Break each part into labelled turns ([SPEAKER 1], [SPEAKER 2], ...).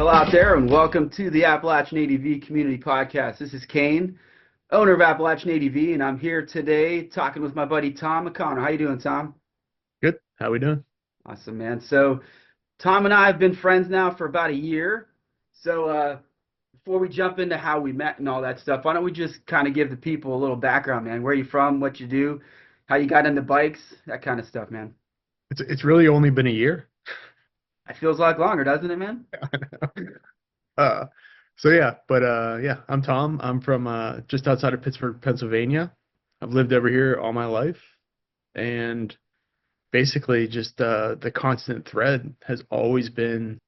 [SPEAKER 1] Hello out there, and welcome to the Appalachian ADV Community Podcast. This is Kane, owner of Appalachian ADV, and I'm here today talking with my buddy Tom Macconnell. How you doing, Tom?
[SPEAKER 2] Good. How we doing?
[SPEAKER 1] Awesome, man. So Tom and I have been friends now for about a year. So before we jump into how we met and all that stuff, why don't we just kind of give the people a little background, man? Where you from, what you do, how you got into bikes, that kind of stuff, man.
[SPEAKER 2] It's really only been a year.
[SPEAKER 1] It feels like longer, doesn't it, man?
[SPEAKER 2] Uh, so I'm Tom. I'm from just outside of Pittsburgh, Pennsylvania. I've lived over here all my life, and basically just the constant thread has always been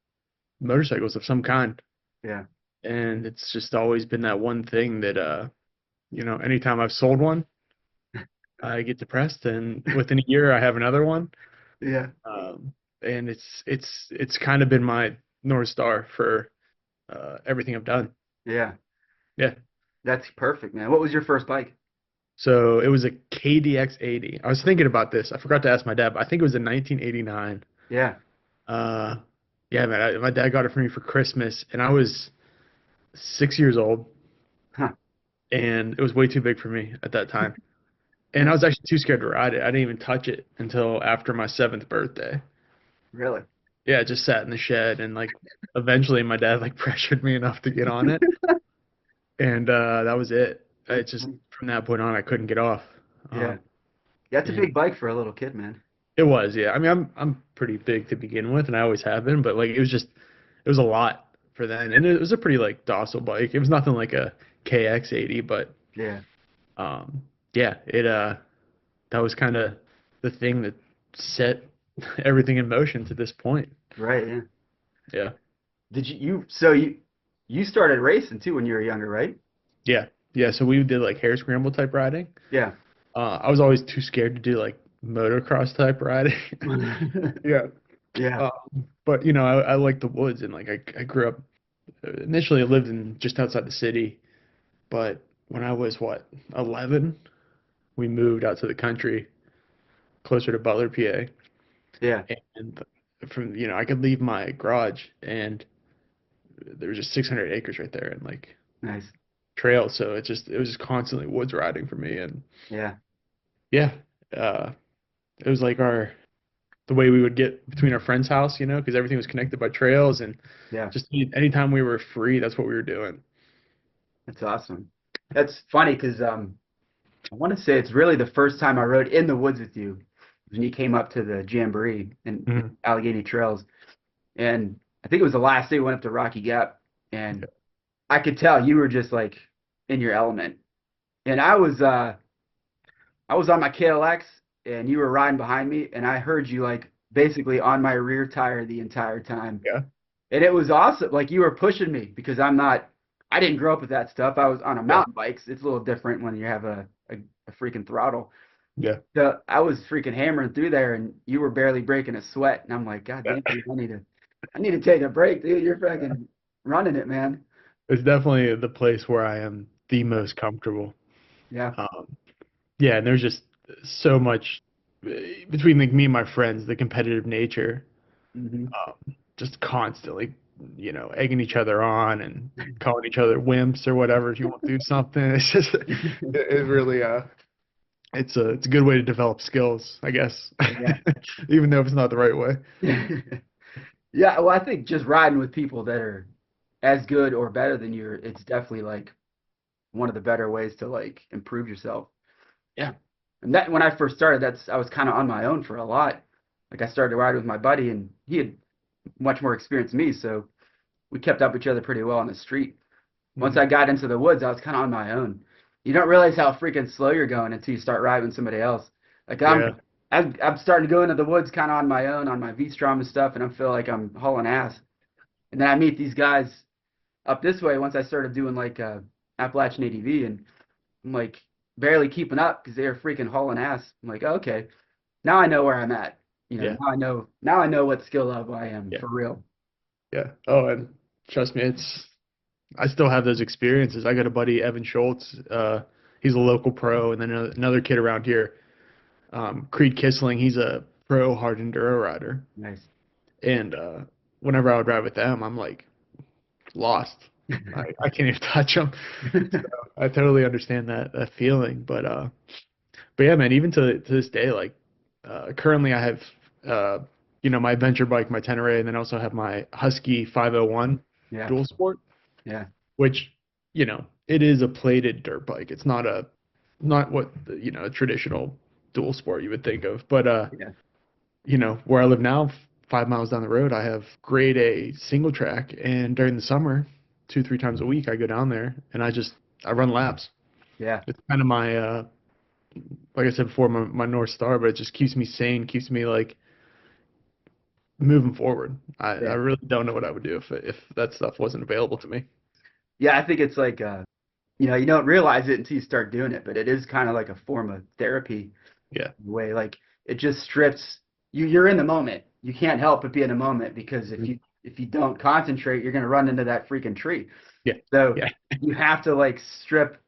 [SPEAKER 2] motorcycles of some kind.
[SPEAKER 1] Yeah.
[SPEAKER 2] And it's just always been that one thing that anytime I've sold one, I get depressed, and within a year I have another one.
[SPEAKER 1] Yeah.
[SPEAKER 2] And it's kind of been my North Star for everything I've done.
[SPEAKER 1] Yeah.
[SPEAKER 2] Yeah.
[SPEAKER 1] That's perfect, man. What was your first bike?
[SPEAKER 2] So it was a KDX 80. I was thinking about this. I forgot to ask my dad, but I think it was a 1989.
[SPEAKER 1] Yeah.
[SPEAKER 2] Uh, yeah, man. My dad got it for me for Christmas, and I was 6 years old,
[SPEAKER 1] Huh.
[SPEAKER 2] and it was way too big for me at that time. And I was actually too scared to ride it. I didn't even touch it until after my seventh birthday.
[SPEAKER 1] Really?
[SPEAKER 2] Yeah, it just sat in the shed, and like eventually my dad like pressured me enough to get on it, and that was it. It just from that point on I couldn't get off.
[SPEAKER 1] Yeah.
[SPEAKER 2] Um,
[SPEAKER 1] That's a
[SPEAKER 2] and
[SPEAKER 1] big bike for a little kid, man.
[SPEAKER 2] it was, yeah. I mean, I'm pretty big to begin with, and I always have been, but like it was a lot for then, and it was a pretty like docile bike. It was nothing like a KX 80, but
[SPEAKER 1] Yeah.
[SPEAKER 2] um, yeah, it that was kind of the thing that set everything in motion to this point.
[SPEAKER 1] Right, yeah.
[SPEAKER 2] Yeah.
[SPEAKER 1] So you started racing too when you were younger, right?
[SPEAKER 2] Yeah. Yeah. So we did like hare scramble type riding.
[SPEAKER 1] Yeah.
[SPEAKER 2] I was always too scared to do like motocross type riding. Yeah.
[SPEAKER 1] Yeah.
[SPEAKER 2] But I like the woods, and like I grew up initially I lived in just outside the city, but when I was 11, we moved out to the country closer to Butler, PA.
[SPEAKER 1] Yeah.
[SPEAKER 2] And from I could leave my garage and there was just 600 acres right there, and like
[SPEAKER 1] Nice.
[SPEAKER 2] trails, so it was just constantly woods riding for me. And
[SPEAKER 1] Yeah.
[SPEAKER 2] yeah, uh it was like our the way we would get between our friend's house, because everything was connected by trails, and
[SPEAKER 1] Yeah.
[SPEAKER 2] just anytime we were free, that's what we were doing.
[SPEAKER 1] That's awesome. That's funny because I want to say it's really the first time I rode in the woods with you when you came up to the Jamboree in
[SPEAKER 2] Mhm.
[SPEAKER 1] Allegheny Trails. And I think it was the last day we went up to Rocky Gap, and I could tell you were just like in your element. And I was on my KLX and you were riding behind me, and I heard you like basically on my rear tire the entire time.
[SPEAKER 2] Yeah.
[SPEAKER 1] And it was awesome. Like you were pushing me because I didn't grow up with that stuff. I was on a
[SPEAKER 2] Yeah.
[SPEAKER 1] mountain bikes. It's a little different when you have a freaking throttle.
[SPEAKER 2] Yeah.
[SPEAKER 1] So I was freaking hammering through there, and you were barely breaking a sweat. And I'm like, God
[SPEAKER 2] Yeah.
[SPEAKER 1] damn, dude, I need to take a break, dude. You're fucking running it, man.
[SPEAKER 2] It's definitely the place where I am the most comfortable.
[SPEAKER 1] Yeah.
[SPEAKER 2] Um, yeah, and there's just so much between like me and my friends, the competitive nature,
[SPEAKER 1] Hmm.
[SPEAKER 2] just constantly, egging each other on and calling each other wimps or whatever if you won't do something. It's just it really it's a good way to develop skills, I guess,
[SPEAKER 1] Yeah.
[SPEAKER 2] even though it's not the right way.
[SPEAKER 1] Yeah. Well, I think just riding with people that are as good or better than you, it's definitely like one of the better ways to like improve yourself.
[SPEAKER 2] Yeah.
[SPEAKER 1] And that when I first started, I was kind of on my own for a lot. Like I started to ride with my buddy, and he had much more experience than me, so we kept up with each other pretty well on the street. Once
[SPEAKER 2] Mhm.
[SPEAKER 1] I got into the woods, I was kind of on my own. You don't realize how freaking slow you're going until you start riding with somebody else. Like
[SPEAKER 2] Yeah.
[SPEAKER 1] I'm starting to go into the woods kind of on my own on my V-Strom and stuff, and I feel like I'm hauling ass. And then I meet these guys up this way once I started doing like Appalachian ADV, and I'm like barely keeping up because they're freaking hauling ass. I'm like, oh, okay, now I know where I'm at.
[SPEAKER 2] Yeah.
[SPEAKER 1] Now I know what skill level I am
[SPEAKER 2] Yeah.
[SPEAKER 1] for real.
[SPEAKER 2] Yeah. Oh, and trust me, I still have those experiences. I got a buddy, Evan Schultz. He's a local pro, and then another kid around here, Creed Kissling. He's a pro hard enduro rider.
[SPEAKER 1] Nice.
[SPEAKER 2] And whenever I would ride with them, I'm like, lost. I can't even touch them. So I totally understand that feeling. But yeah, man, even to this day, like currently I have my adventure bike, my Tenere, and then I also have my Husky 501
[SPEAKER 1] Yeah,
[SPEAKER 2] dual sport,
[SPEAKER 1] yeah,
[SPEAKER 2] which, it is a plated dirt bike. It's not what a traditional dual sport you would think of. But
[SPEAKER 1] yeah,
[SPEAKER 2] where I live now, 5 miles down the road, I have grade A single track, and during the summer, 2, 3 times a week, I go down there and I run laps.
[SPEAKER 1] yeah,
[SPEAKER 2] It's kind of my like I said before, my North Star, but it just keeps me sane, keeps me like moving forward. I
[SPEAKER 1] yeah.
[SPEAKER 2] really don't know what I would do if that stuff wasn't available to me.
[SPEAKER 1] Yeah, I think it's like you don't realize it until you start doing it, but it is kind of like a form of therapy
[SPEAKER 2] Yeah.
[SPEAKER 1] in a way. Like it just strips you. You're in the moment. You can't help but be in the moment because
[SPEAKER 2] Mhm.
[SPEAKER 1] if you don't concentrate, you're gonna run into that freaking tree.
[SPEAKER 2] Yeah.
[SPEAKER 1] So
[SPEAKER 2] Yeah.
[SPEAKER 1] you have to like strip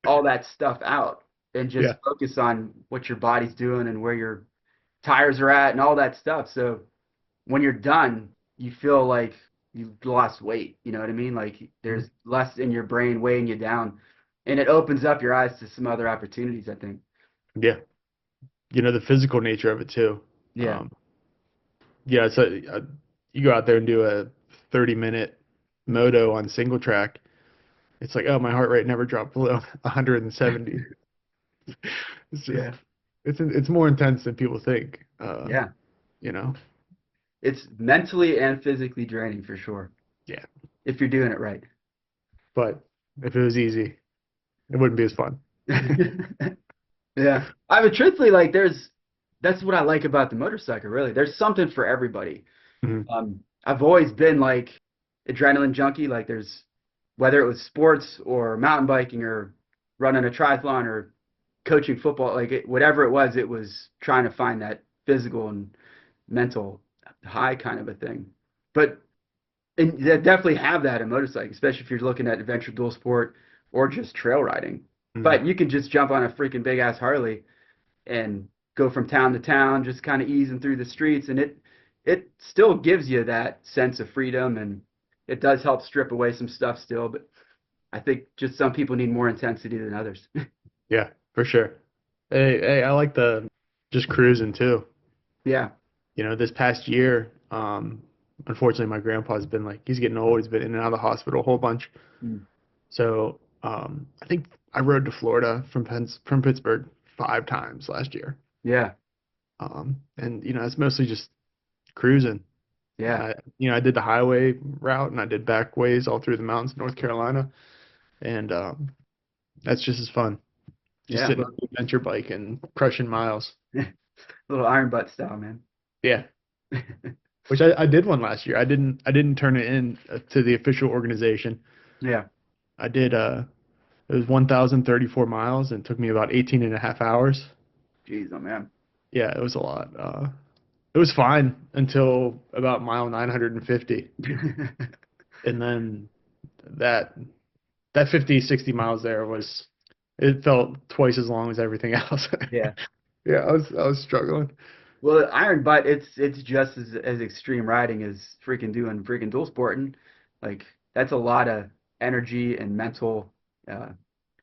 [SPEAKER 1] all that stuff out and just
[SPEAKER 2] Yeah.
[SPEAKER 1] focus on what your body's doing and where your tires are at and all that stuff. So when you're done, you feel like you've lost weight. You know what I mean? Like
[SPEAKER 2] Mhm.
[SPEAKER 1] there's less in your brain weighing you down, and it opens up your eyes to some other opportunities, I think.
[SPEAKER 2] Yeah. The physical nature of it too.
[SPEAKER 1] Yeah.
[SPEAKER 2] Um, yeah, so you go out there and do a 30-minute moto on single track. It's like, oh, my heart rate never dropped below 170. It's just,
[SPEAKER 1] Yeah.
[SPEAKER 2] it's more intense than people think.
[SPEAKER 1] Yeah.
[SPEAKER 2] You know,
[SPEAKER 1] It's mentally and physically draining for sure
[SPEAKER 2] yeah.
[SPEAKER 1] if you're doing it right.
[SPEAKER 2] But if it was easy, it wouldn't be as fun.
[SPEAKER 1] Yeah. I mean, truthfully, like that's what I like about the motorcycle, really. There's something for everybody.
[SPEAKER 2] Mhm.
[SPEAKER 1] I've always been like adrenaline junkie. Like there's whether it was sports or mountain biking or running a triathlon or coaching football, like whatever it was trying to find that physical and mental high kind of a thing. But and they definitely have that in motorcycling, especially if you're looking at adventure dual sport or just trail riding.
[SPEAKER 2] Mhm.
[SPEAKER 1] But you can just jump on a freaking big ass Harley and go from town to town, just kind of easing through the streets, and it still gives you that sense of freedom, and it does help strip away some stuff still. But I think just some people need more intensity than others.
[SPEAKER 2] Yeah, for sure. Hey, I like the just cruising too.
[SPEAKER 1] Yeah.
[SPEAKER 2] This past year, unfortunately, my grandpa's been like, he's getting old. He's been in and out of the hospital a whole bunch.
[SPEAKER 1] Mm.
[SPEAKER 2] So, I think I rode to Florida from Pittsburgh 5 times last year.
[SPEAKER 1] Yeah.
[SPEAKER 2] And it's mostly just cruising.
[SPEAKER 1] Yeah.
[SPEAKER 2] I did the highway route and I did back ways all through the mountains of North Carolina, and that's just as fun. Just
[SPEAKER 1] Yeah.
[SPEAKER 2] sitting on the adventure bike and crushing miles.
[SPEAKER 1] Little iron butt style, man.
[SPEAKER 2] Yeah, which I did one last year. I didn't turn it in to the official organization.
[SPEAKER 1] Yeah.
[SPEAKER 2] I did it was 1,034 miles and it took me about 18 and a half hours.
[SPEAKER 1] Jeez, oh man.
[SPEAKER 2] Yeah, it was a lot. It was fine until about mile 950. And then that that 50, 60 miles there it felt twice as long as everything else.
[SPEAKER 1] Yeah.
[SPEAKER 2] Yeah, I was struggling.
[SPEAKER 1] Well, iron butt, it's just as extreme riding as freaking doing freaking dual sporting. Like that's a lot of energy and mental uh,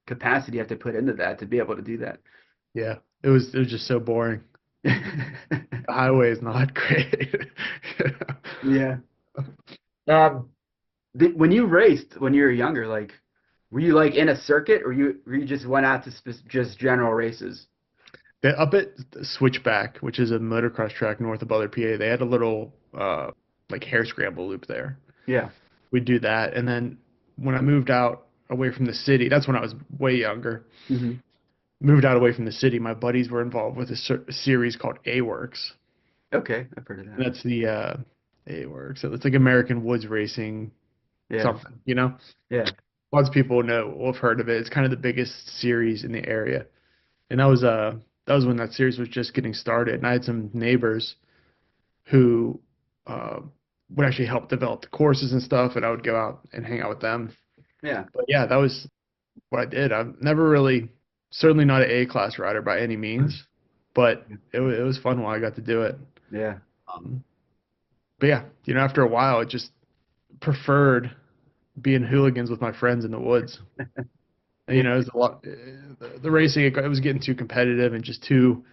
[SPEAKER 1] capacity you have to put into that to be able to do that.
[SPEAKER 2] Yeah, it was just so boring. The highway is not great.
[SPEAKER 1] Yeah. Um, when you raced when you were younger, like, were you like in a circuit, or you just went out to just general races?
[SPEAKER 2] Up at Switchback, which is a motocross track north of Butler, PA, they had a little like hare scramble loop there.
[SPEAKER 1] Yeah.
[SPEAKER 2] We'd do that, and then when I moved out away from the city, that's when I was way younger.
[SPEAKER 1] Hmm.
[SPEAKER 2] Moved out away from the city, my buddies were involved with a series called A-Works,
[SPEAKER 1] Okay, I've heard of that.
[SPEAKER 2] and that's the A-Works. So it's like American Woods Racing
[SPEAKER 1] Yeah.
[SPEAKER 2] something.
[SPEAKER 1] Yeah.
[SPEAKER 2] Lots of people know or have heard of it. It's kind of the biggest series in the area. And that was when that series was just getting started. And I had some neighbors who uh would actually help develop the courses and stuff, and I would go out and hang out with them.
[SPEAKER 1] Yeah.
[SPEAKER 2] But yeah, that was what I did. I'm never really certainly not an A-class rider by any means, but it was fun while I got to do it.
[SPEAKER 1] Yeah.
[SPEAKER 2] Um, but yeah, after a while, I just preferred being hooligans with my friends in the woods. And,
[SPEAKER 1] Yeah.
[SPEAKER 2] it was a lot. The racing, it was getting too competitive and just too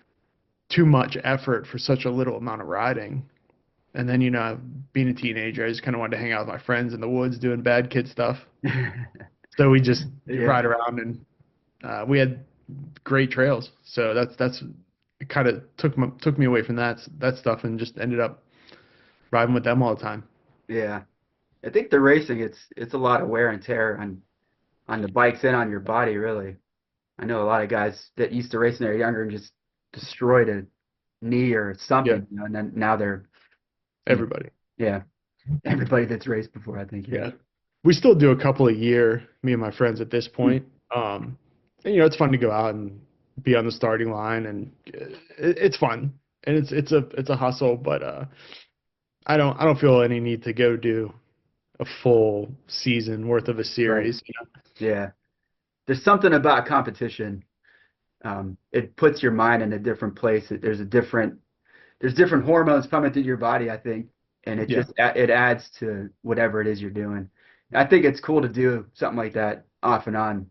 [SPEAKER 2] much effort for such a little amount of riding. And then, being a teenager, I just kind of wanted to hang out with my friends in the woods doing bad kid stuff. So we just
[SPEAKER 1] Yeah.
[SPEAKER 2] ride around, and we had great trails. So that's it kind of took me away from that stuff, and just ended up riding with them all the time.
[SPEAKER 1] Yeah. I think the racing, it's a lot of wear and tear on the bikes and on your body, really. I know a lot of guys that used to race when they were younger and just destroyed a knee or
[SPEAKER 2] Yeah,
[SPEAKER 1] something, and then now they're, you know,
[SPEAKER 2] everybody.
[SPEAKER 1] yeah, everybody that's raced before, I think, yeah.
[SPEAKER 2] Yeah. We still do a couple a year, me and my friends at this
[SPEAKER 1] Hmm.
[SPEAKER 2] point. And, it's fun to go out and be on the starting line, and it's fun. And it's a hustle, but I don't feel any need to go do a full season worth of a
[SPEAKER 1] Right.
[SPEAKER 2] series.
[SPEAKER 1] Yeah. There's something about competition. It puts your mind in a different place. There's different hormones pumping through your body, I think, and it
[SPEAKER 2] Yeah,
[SPEAKER 1] just it adds to whatever it is you're doing. I think it's cool to do something like that off and on.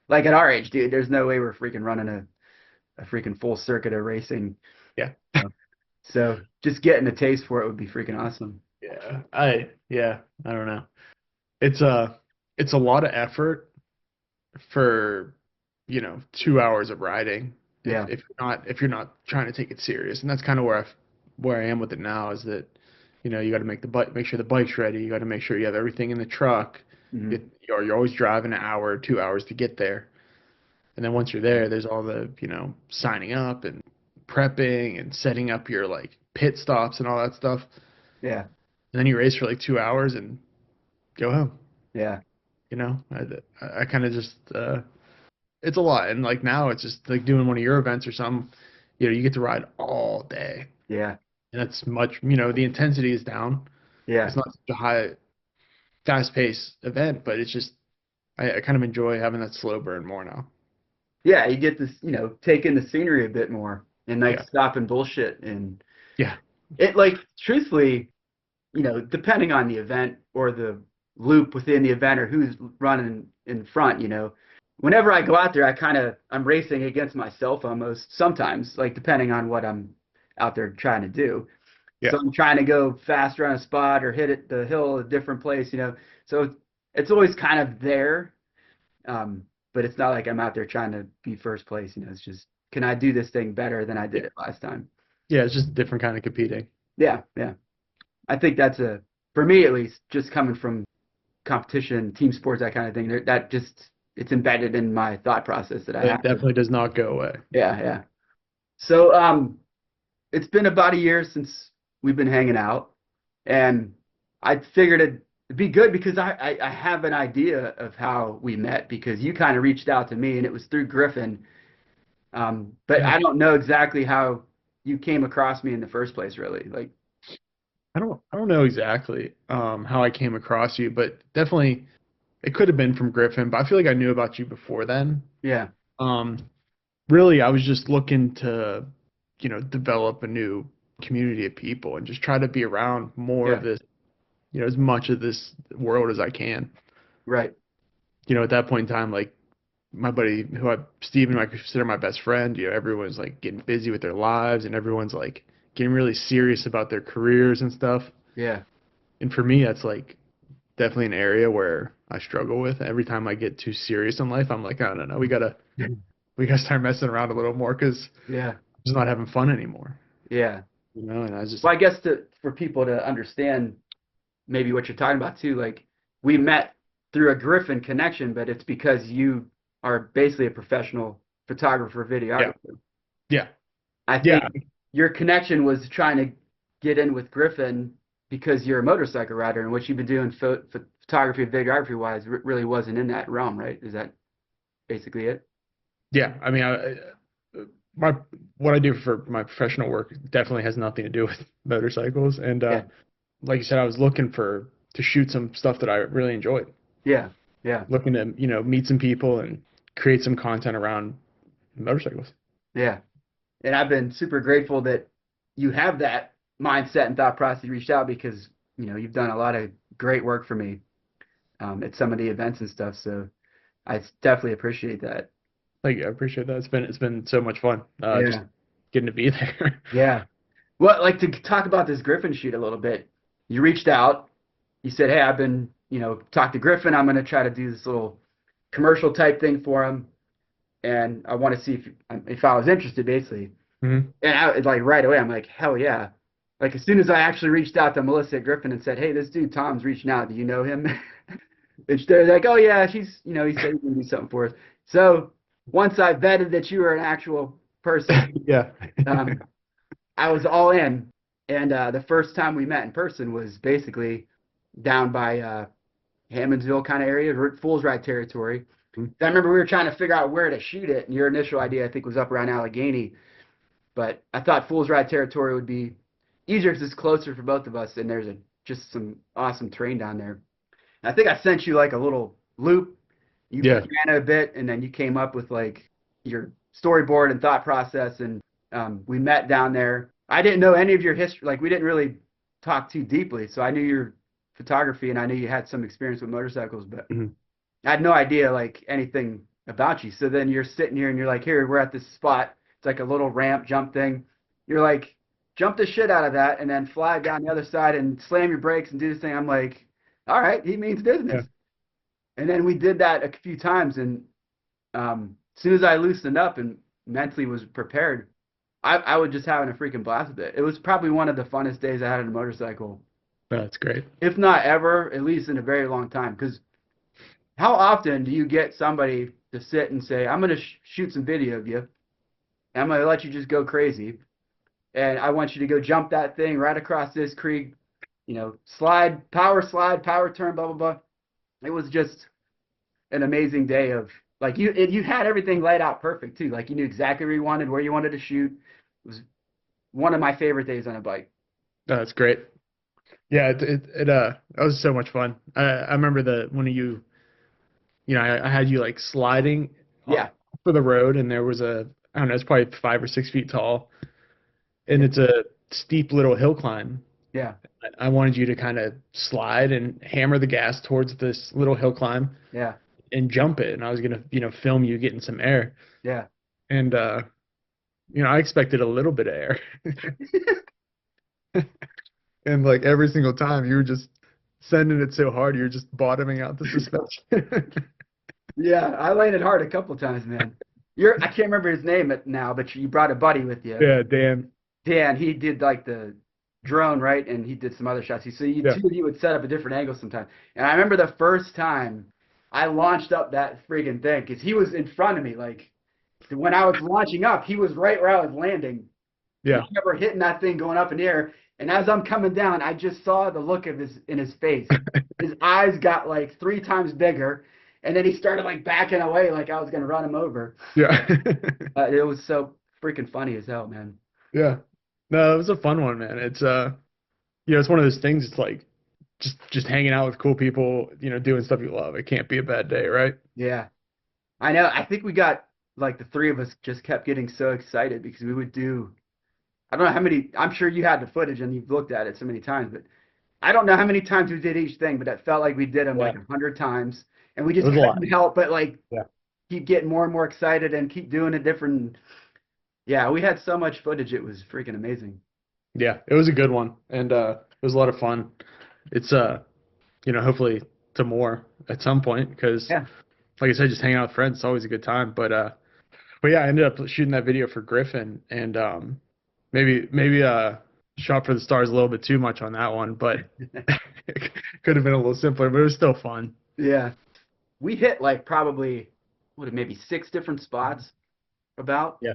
[SPEAKER 1] Like at our age, dude, there's no way we're freaking running a freaking full circuit of racing.
[SPEAKER 2] yeah,
[SPEAKER 1] So just getting a taste for it would be freaking awesome.
[SPEAKER 2] I don't know. It's a lot of effort for 2 hours of riding
[SPEAKER 1] Yeah.
[SPEAKER 2] if you're not trying to take it serious. And that's kind of where I am with it now, is that you got to make sure the bike's ready. You got to make sure you have everything in the truck.
[SPEAKER 1] Hmm.
[SPEAKER 2] You're always driving an hour or 2 hours to get there. And then once you're there, there's all the signing up and prepping and setting up your like pit stops and all that stuff.
[SPEAKER 1] Yeah.
[SPEAKER 2] And then you race for like 2 hours and go home.
[SPEAKER 1] Yeah.
[SPEAKER 2] I kind of just it's a lot. And like now it's just like doing one of your events or something, you get to ride all day.
[SPEAKER 1] Yeah.
[SPEAKER 2] And that's much, the intensity is down.
[SPEAKER 1] Yeah.
[SPEAKER 2] It's not such a high, fast-paced event, but it's just, I kind of enjoy having that slow burn more now.
[SPEAKER 1] Yeah. You get this, take in the scenery a bit more and like
[SPEAKER 2] Yeah.
[SPEAKER 1] stopping bullshit and
[SPEAKER 2] Yeah.
[SPEAKER 1] it like truthfully, depending on the event or the loop within the event or who's running in front, whenever I go out there, I'm racing against myself almost sometimes, like depending on what I'm out there trying to do.
[SPEAKER 2] Yeah.
[SPEAKER 1] So I'm trying to go faster on a spot or the hill a different place, So it's always kind of there, but it's not like I'm out there trying to be first place. It's just can I do this thing better than I
[SPEAKER 2] Yeah.
[SPEAKER 1] did it last time?
[SPEAKER 2] Yeah. It's just a different kind of competing.
[SPEAKER 1] Yeah, yeah. I think for me at least, just coming from competition, team sports, that kind of thing. That just it's embedded in my thought process that I
[SPEAKER 2] It
[SPEAKER 1] have to.
[SPEAKER 2] definitely does not go away.
[SPEAKER 1] Yeah, yeah. So it's been about a year since we've been hanging out, and I figured it'd be good because I have an idea of how we met because you kind of reached out to me and it was through Gryphon. But
[SPEAKER 2] Yeah.
[SPEAKER 1] I don't know exactly how you came across me in the first place, really. Like,
[SPEAKER 2] I don't know exactly how I came across you, but definitely it could have been from Griffin, but I feel like I knew about you before then.
[SPEAKER 1] yeah,
[SPEAKER 2] Um, Really, I was just looking to, develop a new community of people and just try to be around more of
[SPEAKER 1] yeah,
[SPEAKER 2] this, as much of this world as I can.
[SPEAKER 1] right,
[SPEAKER 2] At that point in time, like my buddy Steven, who I consider my best friend, everyone's like getting busy with their lives and everyone's like getting really serious about their careers and stuff.
[SPEAKER 1] yeah,
[SPEAKER 2] And for me, that's like definitely an area where I struggle with. Every time I get too serious in life, I'm like, I don't know, we gotta start messing around a little more because
[SPEAKER 1] yeah,
[SPEAKER 2] I'm just not having fun anymore.
[SPEAKER 1] yeah.
[SPEAKER 2] And I was just
[SPEAKER 1] Well, I guess for people to understand maybe what you're talking about too, like we met through a Gryphon connection, but it's because you are basically a professional photographer,
[SPEAKER 2] yeah,
[SPEAKER 1] videographer.
[SPEAKER 2] yeah,
[SPEAKER 1] I
[SPEAKER 2] yeah,
[SPEAKER 1] think your connection was trying to get in with Gryphon because you're a motorcycle rider, and what you've been doing photography and videography wise really wasn't in that realm, right? Is that basically it?
[SPEAKER 2] yeah. I mean, my what I do for my professional work definitely has nothing to do with motorcycles. And
[SPEAKER 1] Yeah,
[SPEAKER 2] like you said, I was looking to shoot some stuff that I really enjoyed.
[SPEAKER 1] yeah, yeah,
[SPEAKER 2] Looking to meet some people and create some content around motorcycles.
[SPEAKER 1] yeah. And I've been super grateful that you have that mindset and thought process. You reached out because you've done a lot of great work for me. at some of the events and stuff. So I definitely appreciate that.
[SPEAKER 2] Thank you. I appreciate that. It's been so much fun. Just
[SPEAKER 1] Yeah.
[SPEAKER 2] getting to be there.
[SPEAKER 1] Yeah. Well, like to talk about this Gryphon shoot a little bit. You reached out. You said, "Hey, I've been, talk to Gryphon. I'm going to try to do this little commercial type thing for him, and I want to see if I was interested, basically."
[SPEAKER 2] Hmm.
[SPEAKER 1] And like right away, I'm like, "Hell yeah!" Like as soon as I actually reached out to Melissa at Gryphon and said, "Hey, this dude Tom's reaching out. Do you know him?" And they're like, "Oh yeah, he said he can do something for us." So once I vetted that you were an actual person,
[SPEAKER 2] Yeah.
[SPEAKER 1] um, I was all in. And the first time we met in person was basically down by Hammondsville kind of area, Fool's Ride territory. I remember we were trying to figure out where to shoot it, and your initial idea, I think, was up around Allegheny. But I thought Fool's Ride territory would be easier because it's closer for both of us, and there's just some awesome terrain down there. And I think I sent you like a little loop. You
[SPEAKER 2] Yeah.
[SPEAKER 1] ran it a bit, and then you came up with like your storyboard and thought process, and we met down there. I didn't know any of your history. Like we didn't really talk too deeply, so I knew your photography, and I knew you had some experience with motorcycles, but
[SPEAKER 2] Mhm.
[SPEAKER 1] I had no idea like anything about you. So then you're sitting here and you're like, "Here, we're at this spot. It's like a little ramp jump thing." You're like, "Jump the shit out of that and then fly down the other side and slam your brakes and do this thing." I'm like, "All right, he means
[SPEAKER 2] Yeah.
[SPEAKER 1] business." And then we did that a few times, and as soon as I loosened up and mentally was prepared, I was just having a freaking blast with it. It was probably one of the funnest days I had on a motorcycle,
[SPEAKER 2] That's great.
[SPEAKER 1] if not ever, at least in a very long time. Because how often do you get somebody to sit and say, "I'm going to shoot some video of you, and I'm going to let you just go crazy, and I want you to go jump that thing right across this creek, slide, power turn, blah, blah, blah." It was just an amazing day of like you had everything laid out perfect too. Like you knew exactly where you wanted to shoot. It was one of my favorite days on a bike.
[SPEAKER 2] That's great. Yeah, that was so much fun. I remember the when I had you like sliding off
[SPEAKER 1] Yeah,
[SPEAKER 2] of the road, and there was I don't know, it's probably 5 or 6 feet tall, and
[SPEAKER 1] yeah,
[SPEAKER 2] it's a steep little hill climb.
[SPEAKER 1] yeah,
[SPEAKER 2] I wanted you to kind of slide and hammer the gas towards this little hill climb
[SPEAKER 1] yeah,
[SPEAKER 2] and jump it, and I was gonna, film you getting some air,
[SPEAKER 1] yeah,
[SPEAKER 2] and I expected a little bit of air, and like every single time you were just sending it so hard, you're just bottoming out the suspension.
[SPEAKER 1] yeah. I landed hard a couple times, man. I can't remember his name now, but you brought a buddy with you.
[SPEAKER 2] Yeah, Dan.
[SPEAKER 1] Dan, he did like the drone, right? And he did some other shots. So you
[SPEAKER 2] Yeah.
[SPEAKER 1] two of you would set up a different angle sometimes. And I remember the first time I launched up that friggin' thing because he was in front of me. Like when I was launching up, he was right where I was landing. And I
[SPEAKER 2] Yeah.
[SPEAKER 1] remember hitting that thing going up in the air. And as I'm coming down, I just saw the look of his face. His eyes got like 3 times bigger. And then he started like backing away like I was gonna run him over.
[SPEAKER 2] Yeah.
[SPEAKER 1] It was so freaking funny as hell, man.
[SPEAKER 2] Yeah. No, it was a fun one, man. It's one of those things. It's like just hanging out with cool people, doing stuff you love. It can't be a bad day, right?
[SPEAKER 1] Yeah. I know. I think we got like the three of us just kept getting so excited because we would do. I don't know how many. I'm sure you had the footage and you've looked at it so many times, but I don't know how many times we did each thing. But it felt like we did them
[SPEAKER 2] Yeah.
[SPEAKER 1] like 100 times, and we
[SPEAKER 2] It
[SPEAKER 1] just
[SPEAKER 2] was a lot.
[SPEAKER 1] couldn't help but like
[SPEAKER 2] Yeah.
[SPEAKER 1] keep getting more and more excited and keep doing it different. Yeah, we had so much footage. It was freaking amazing.
[SPEAKER 2] Yeah, it was a good one, and it was a lot of fun. It's hopefully to more at some point, because
[SPEAKER 1] Yeah.
[SPEAKER 2] like I said, just hanging out with friends is always a good time. But yeah, I ended up shooting that video for Gryphon, and maybe shot for the stars a little bit too much on that one, but it could have been a little simpler, but it was still fun.
[SPEAKER 1] Yeah. We hit like probably what maybe 6 different spots about.
[SPEAKER 2] Yeah.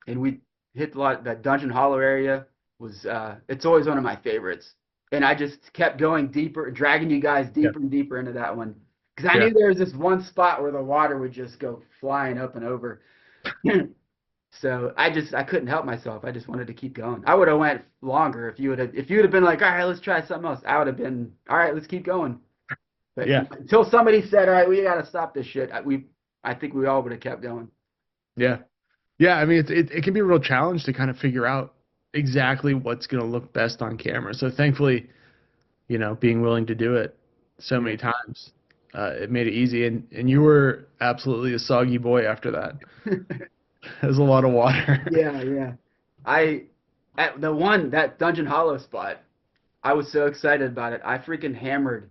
[SPEAKER 1] And we hit a lot. That Dungeon Hollow area was it's always one of my favorites. And I just kept going deeper, dragging you guys
[SPEAKER 2] Yeah.
[SPEAKER 1] deeper and deeper into that one because I
[SPEAKER 2] Yeah.
[SPEAKER 1] knew there was this one spot where the water would just go flying up and over. So I couldn't help myself. I just wanted to keep going. I would have went longer if you would have been like, "All right, let's try something else." I would have been, "All right, let's keep going." But
[SPEAKER 2] Yeah.
[SPEAKER 1] until somebody said, "All right, we got to stop this shit," I think we all would have kept going.
[SPEAKER 2] Yeah. Yeah, I mean, it can be a real challenge to kind of figure out exactly what's going to look best on camera. So thankfully, being willing to do it, so
[SPEAKER 1] Yeah.
[SPEAKER 2] many times. It made it easy, and you were absolutely a soggy boy after that. There's a lot of water.
[SPEAKER 1] Yeah, yeah. I at the one that Dungeon Hollow spot, I was so excited about it. I freaking hammered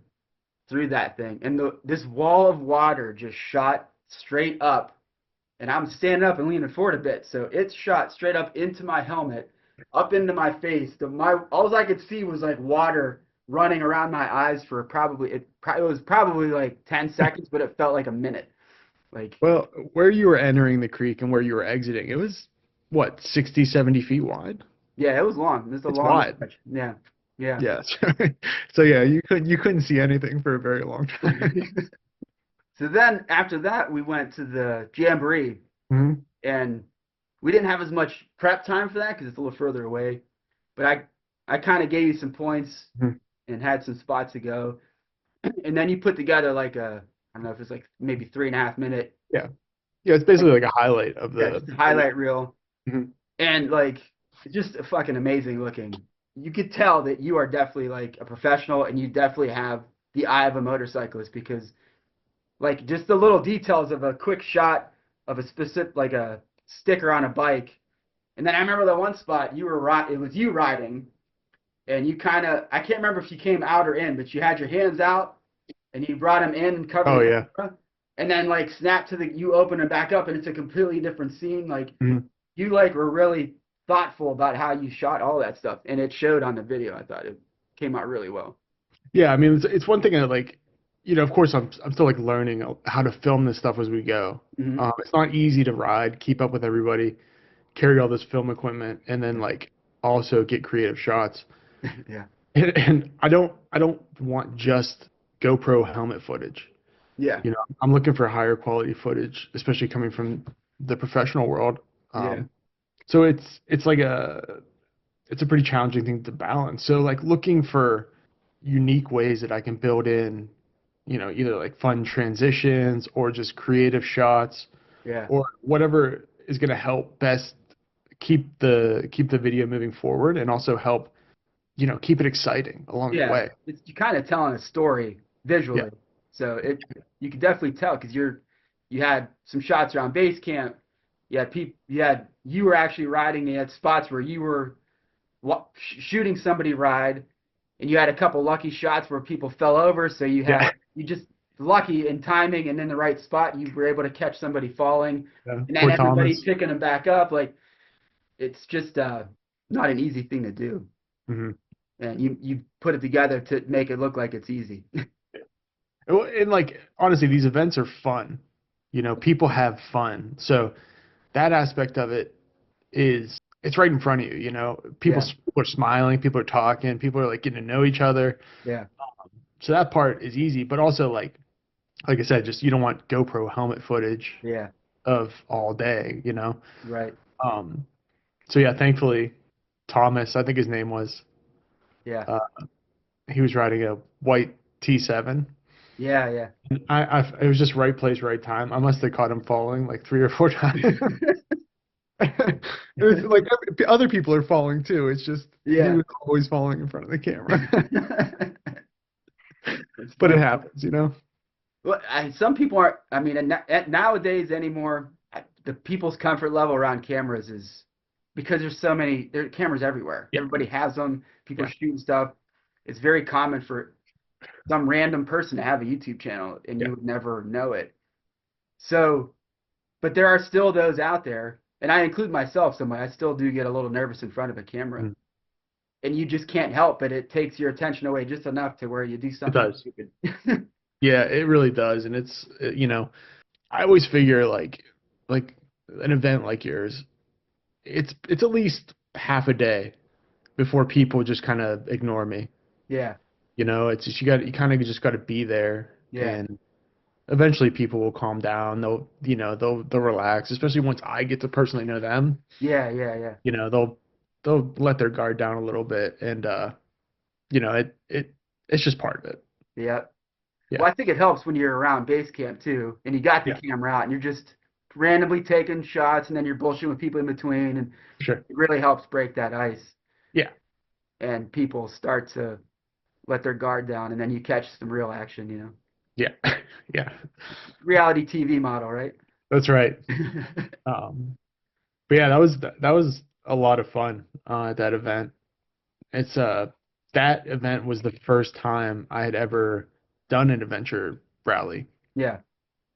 [SPEAKER 1] through that thing, and this wall of water just shot straight up, and I'm standing up and leaning forward a bit, so it shot straight up into my helmet, up into my face. All I could see was like water running around my eyes for it was probably like 10 seconds, but it felt like a minute. Like,
[SPEAKER 2] Well, where you were entering the creek and where you were exiting, it was what, 60, 70 feet wide?
[SPEAKER 1] yeah, it was long. This is a
[SPEAKER 2] It's
[SPEAKER 1] long
[SPEAKER 2] wide.
[SPEAKER 1] stretch. Yeah, yeah.
[SPEAKER 2] Yes. So yeah, you couldn't see anything for a very long time.
[SPEAKER 1] So then after that, we went to the Jamboree,
[SPEAKER 2] Hmm.
[SPEAKER 1] and we didn't have as much prep time for that because it's a little further away. But I kind of gave you some points and had some spots to go, and then you put together like I don't know if it's like maybe 3.5 minute,
[SPEAKER 2] Yeah. Yeah, it's
[SPEAKER 1] like,
[SPEAKER 2] basically like a highlight of
[SPEAKER 1] yeah,
[SPEAKER 2] the
[SPEAKER 1] just a
[SPEAKER 2] video.
[SPEAKER 1] highlight reel,
[SPEAKER 2] Mhm.
[SPEAKER 1] and like just fucking amazing looking. You could tell that you are definitely like a professional, and you definitely have the eye of a motorcyclist because like just the little details of a quick shot of a specific like a sticker on a bike. And then I remember the one spot it was you riding, and you kind of I can't remember if you came out or in, but you had your hands out and you brought them in and covered
[SPEAKER 2] Oh
[SPEAKER 1] the
[SPEAKER 2] yeah.
[SPEAKER 1] camera, and then like snap to the you open them back up and it's a completely different scene. Like
[SPEAKER 2] Mhm.
[SPEAKER 1] you like were really thoughtful about how you shot all that stuff, and it showed on the video. I thought it came out really well.
[SPEAKER 2] Yeah, I mean it's one thing that like, of course I'm still like learning how to film this stuff as we go.
[SPEAKER 1] Hmm.
[SPEAKER 2] It's not easy to ride, keep up with everybody, carry all this film equipment, and then
[SPEAKER 1] Yeah.
[SPEAKER 2] like also get creative shots.
[SPEAKER 1] Yeah.
[SPEAKER 2] And I don't want just GoPro helmet footage.
[SPEAKER 1] Yeah.
[SPEAKER 2] I'm looking for higher quality footage, especially coming from the professional world.
[SPEAKER 1] Yeah.
[SPEAKER 2] So it's a pretty challenging thing to balance. So like looking for unique ways that I can build in, either like fun transitions or just creative shots
[SPEAKER 1] Yeah.
[SPEAKER 2] or whatever is going to help best keep the video moving forward and also help, keep it exciting along the
[SPEAKER 1] Yeah,
[SPEAKER 2] way.
[SPEAKER 1] it's you're kind of telling a story
[SPEAKER 2] Yeah.
[SPEAKER 1] visually, so it you could definitely tell because you had some shots around base camp. You were actually riding. You had spots where you were shooting somebody ride, and you had a couple lucky shots where people fell over. So
[SPEAKER 2] Yeah.
[SPEAKER 1] you just lucky in timing and in the right spot. You were able to catch somebody falling,
[SPEAKER 2] Yeah.
[SPEAKER 1] and then
[SPEAKER 2] Poor
[SPEAKER 1] everybody
[SPEAKER 2] Thomas.
[SPEAKER 1] picking them back up. Like it's just not an easy thing to do,
[SPEAKER 2] Hmm.
[SPEAKER 1] and you put it together to make it look like it's easy.
[SPEAKER 2] And like honestly, these events are fun. People have fun. So that aspect of it is it's right in front of you. People
[SPEAKER 1] Yeah,
[SPEAKER 2] people are smiling, people are talking, people are like getting to know each other.
[SPEAKER 1] yeah,
[SPEAKER 2] So that part is easy, but also like I said, just you don't want GoPro helmet footage
[SPEAKER 1] yeah,
[SPEAKER 2] of all day.
[SPEAKER 1] right,
[SPEAKER 2] Um, so yeah, thankfully Thomas, I think his name was,
[SPEAKER 1] yeah,
[SPEAKER 2] uh, he was riding a white T7.
[SPEAKER 1] yeah, yeah.
[SPEAKER 2] It was just right place, right time. I must have caught him falling like 3 or 4 times. It's like other people are falling too. It's just he
[SPEAKER 1] Yeah.
[SPEAKER 2] was always falling in front of the camera.
[SPEAKER 1] It's
[SPEAKER 2] But it
[SPEAKER 1] funny.
[SPEAKER 2] happens.
[SPEAKER 1] Well, some people aren't. I mean, nowadays anymore, the people's comfort level around cameras is because there are cameras everywhere.
[SPEAKER 2] Yeah,
[SPEAKER 1] Everybody has them. People are
[SPEAKER 2] yeah,
[SPEAKER 1] shooting stuff. It's very common for some random person to have a YouTube channel, and
[SPEAKER 2] yeah.
[SPEAKER 1] you would never know it. So, but there are still those out there, and I include myself somewhere. I still do get a little nervous in front of a camera,
[SPEAKER 2] Mm.
[SPEAKER 1] and you just can't help but it takes your attention away just enough to where you do
[SPEAKER 2] It
[SPEAKER 1] something
[SPEAKER 2] does.
[SPEAKER 1] stupid.
[SPEAKER 2] Yeah, it really does. And I always figure like an event like yours, it's at least half a day before people just kind of ignore me.
[SPEAKER 1] Yeah,
[SPEAKER 2] It's just you kind of just got to be there,
[SPEAKER 1] yeah,
[SPEAKER 2] and eventually people will calm down. They'll relax, especially once I get to personally know them.
[SPEAKER 1] yeah, yeah, yeah,
[SPEAKER 2] They'll let their guard down a little bit, and it's just part of it.
[SPEAKER 1] yeah.
[SPEAKER 2] Yeah.
[SPEAKER 1] Well, I think it helps when you're around base camp too, and you got the
[SPEAKER 2] Yeah.
[SPEAKER 1] camera out, and you're just randomly taking shots, and then you're bullshitting with people in between, and
[SPEAKER 2] Sure.
[SPEAKER 1] it really helps break that ice,
[SPEAKER 2] Yeah.
[SPEAKER 1] and people start to let their guard down, and then you catch some real action,
[SPEAKER 2] Yeah. Yeah.
[SPEAKER 1] Reality TV model, right?
[SPEAKER 2] That's right. Um, but yeah, that was a lot of fun at that event. It's that event was the first time I had ever done an adventure rally.
[SPEAKER 1] Yeah,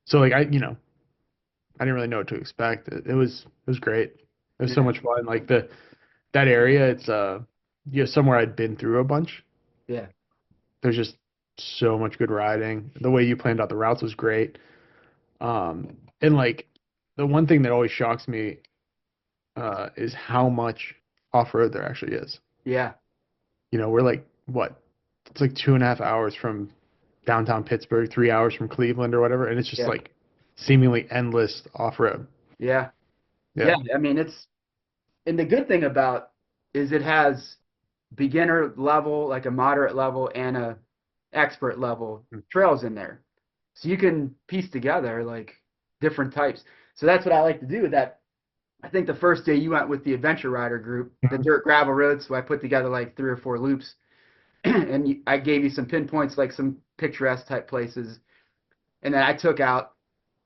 [SPEAKER 2] So like I didn't really know what to expect. It was great. It was so
[SPEAKER 1] yeah,
[SPEAKER 2] much fun. Like that area, it's somewhere I'd been through a bunch.
[SPEAKER 1] yeah,
[SPEAKER 2] There's just so much good riding. The way you planned out the routes was great. And like the one thing that always shocks me is how much off-road there actually is.
[SPEAKER 1] yeah,
[SPEAKER 2] We're like what? It's like 2.5 hours from downtown Pittsburgh, 3 hours from Cleveland or whatever, and it's just
[SPEAKER 1] yeah,
[SPEAKER 2] like seemingly endless off-road.
[SPEAKER 1] yeah, yeah.
[SPEAKER 2] Yeah.
[SPEAKER 1] I mean, and the good thing about is it has beginner level, like a moderate level, and a expert level trails in there, so you can piece together like different types. So that's what I like to do. That I think the first day you went with the adventure rider group, the
[SPEAKER 2] Mhm.
[SPEAKER 1] dirt gravel road. So I put together like 3 or 4 loops, and I gave you some pinpoints, like some picturesque type places, and then I took out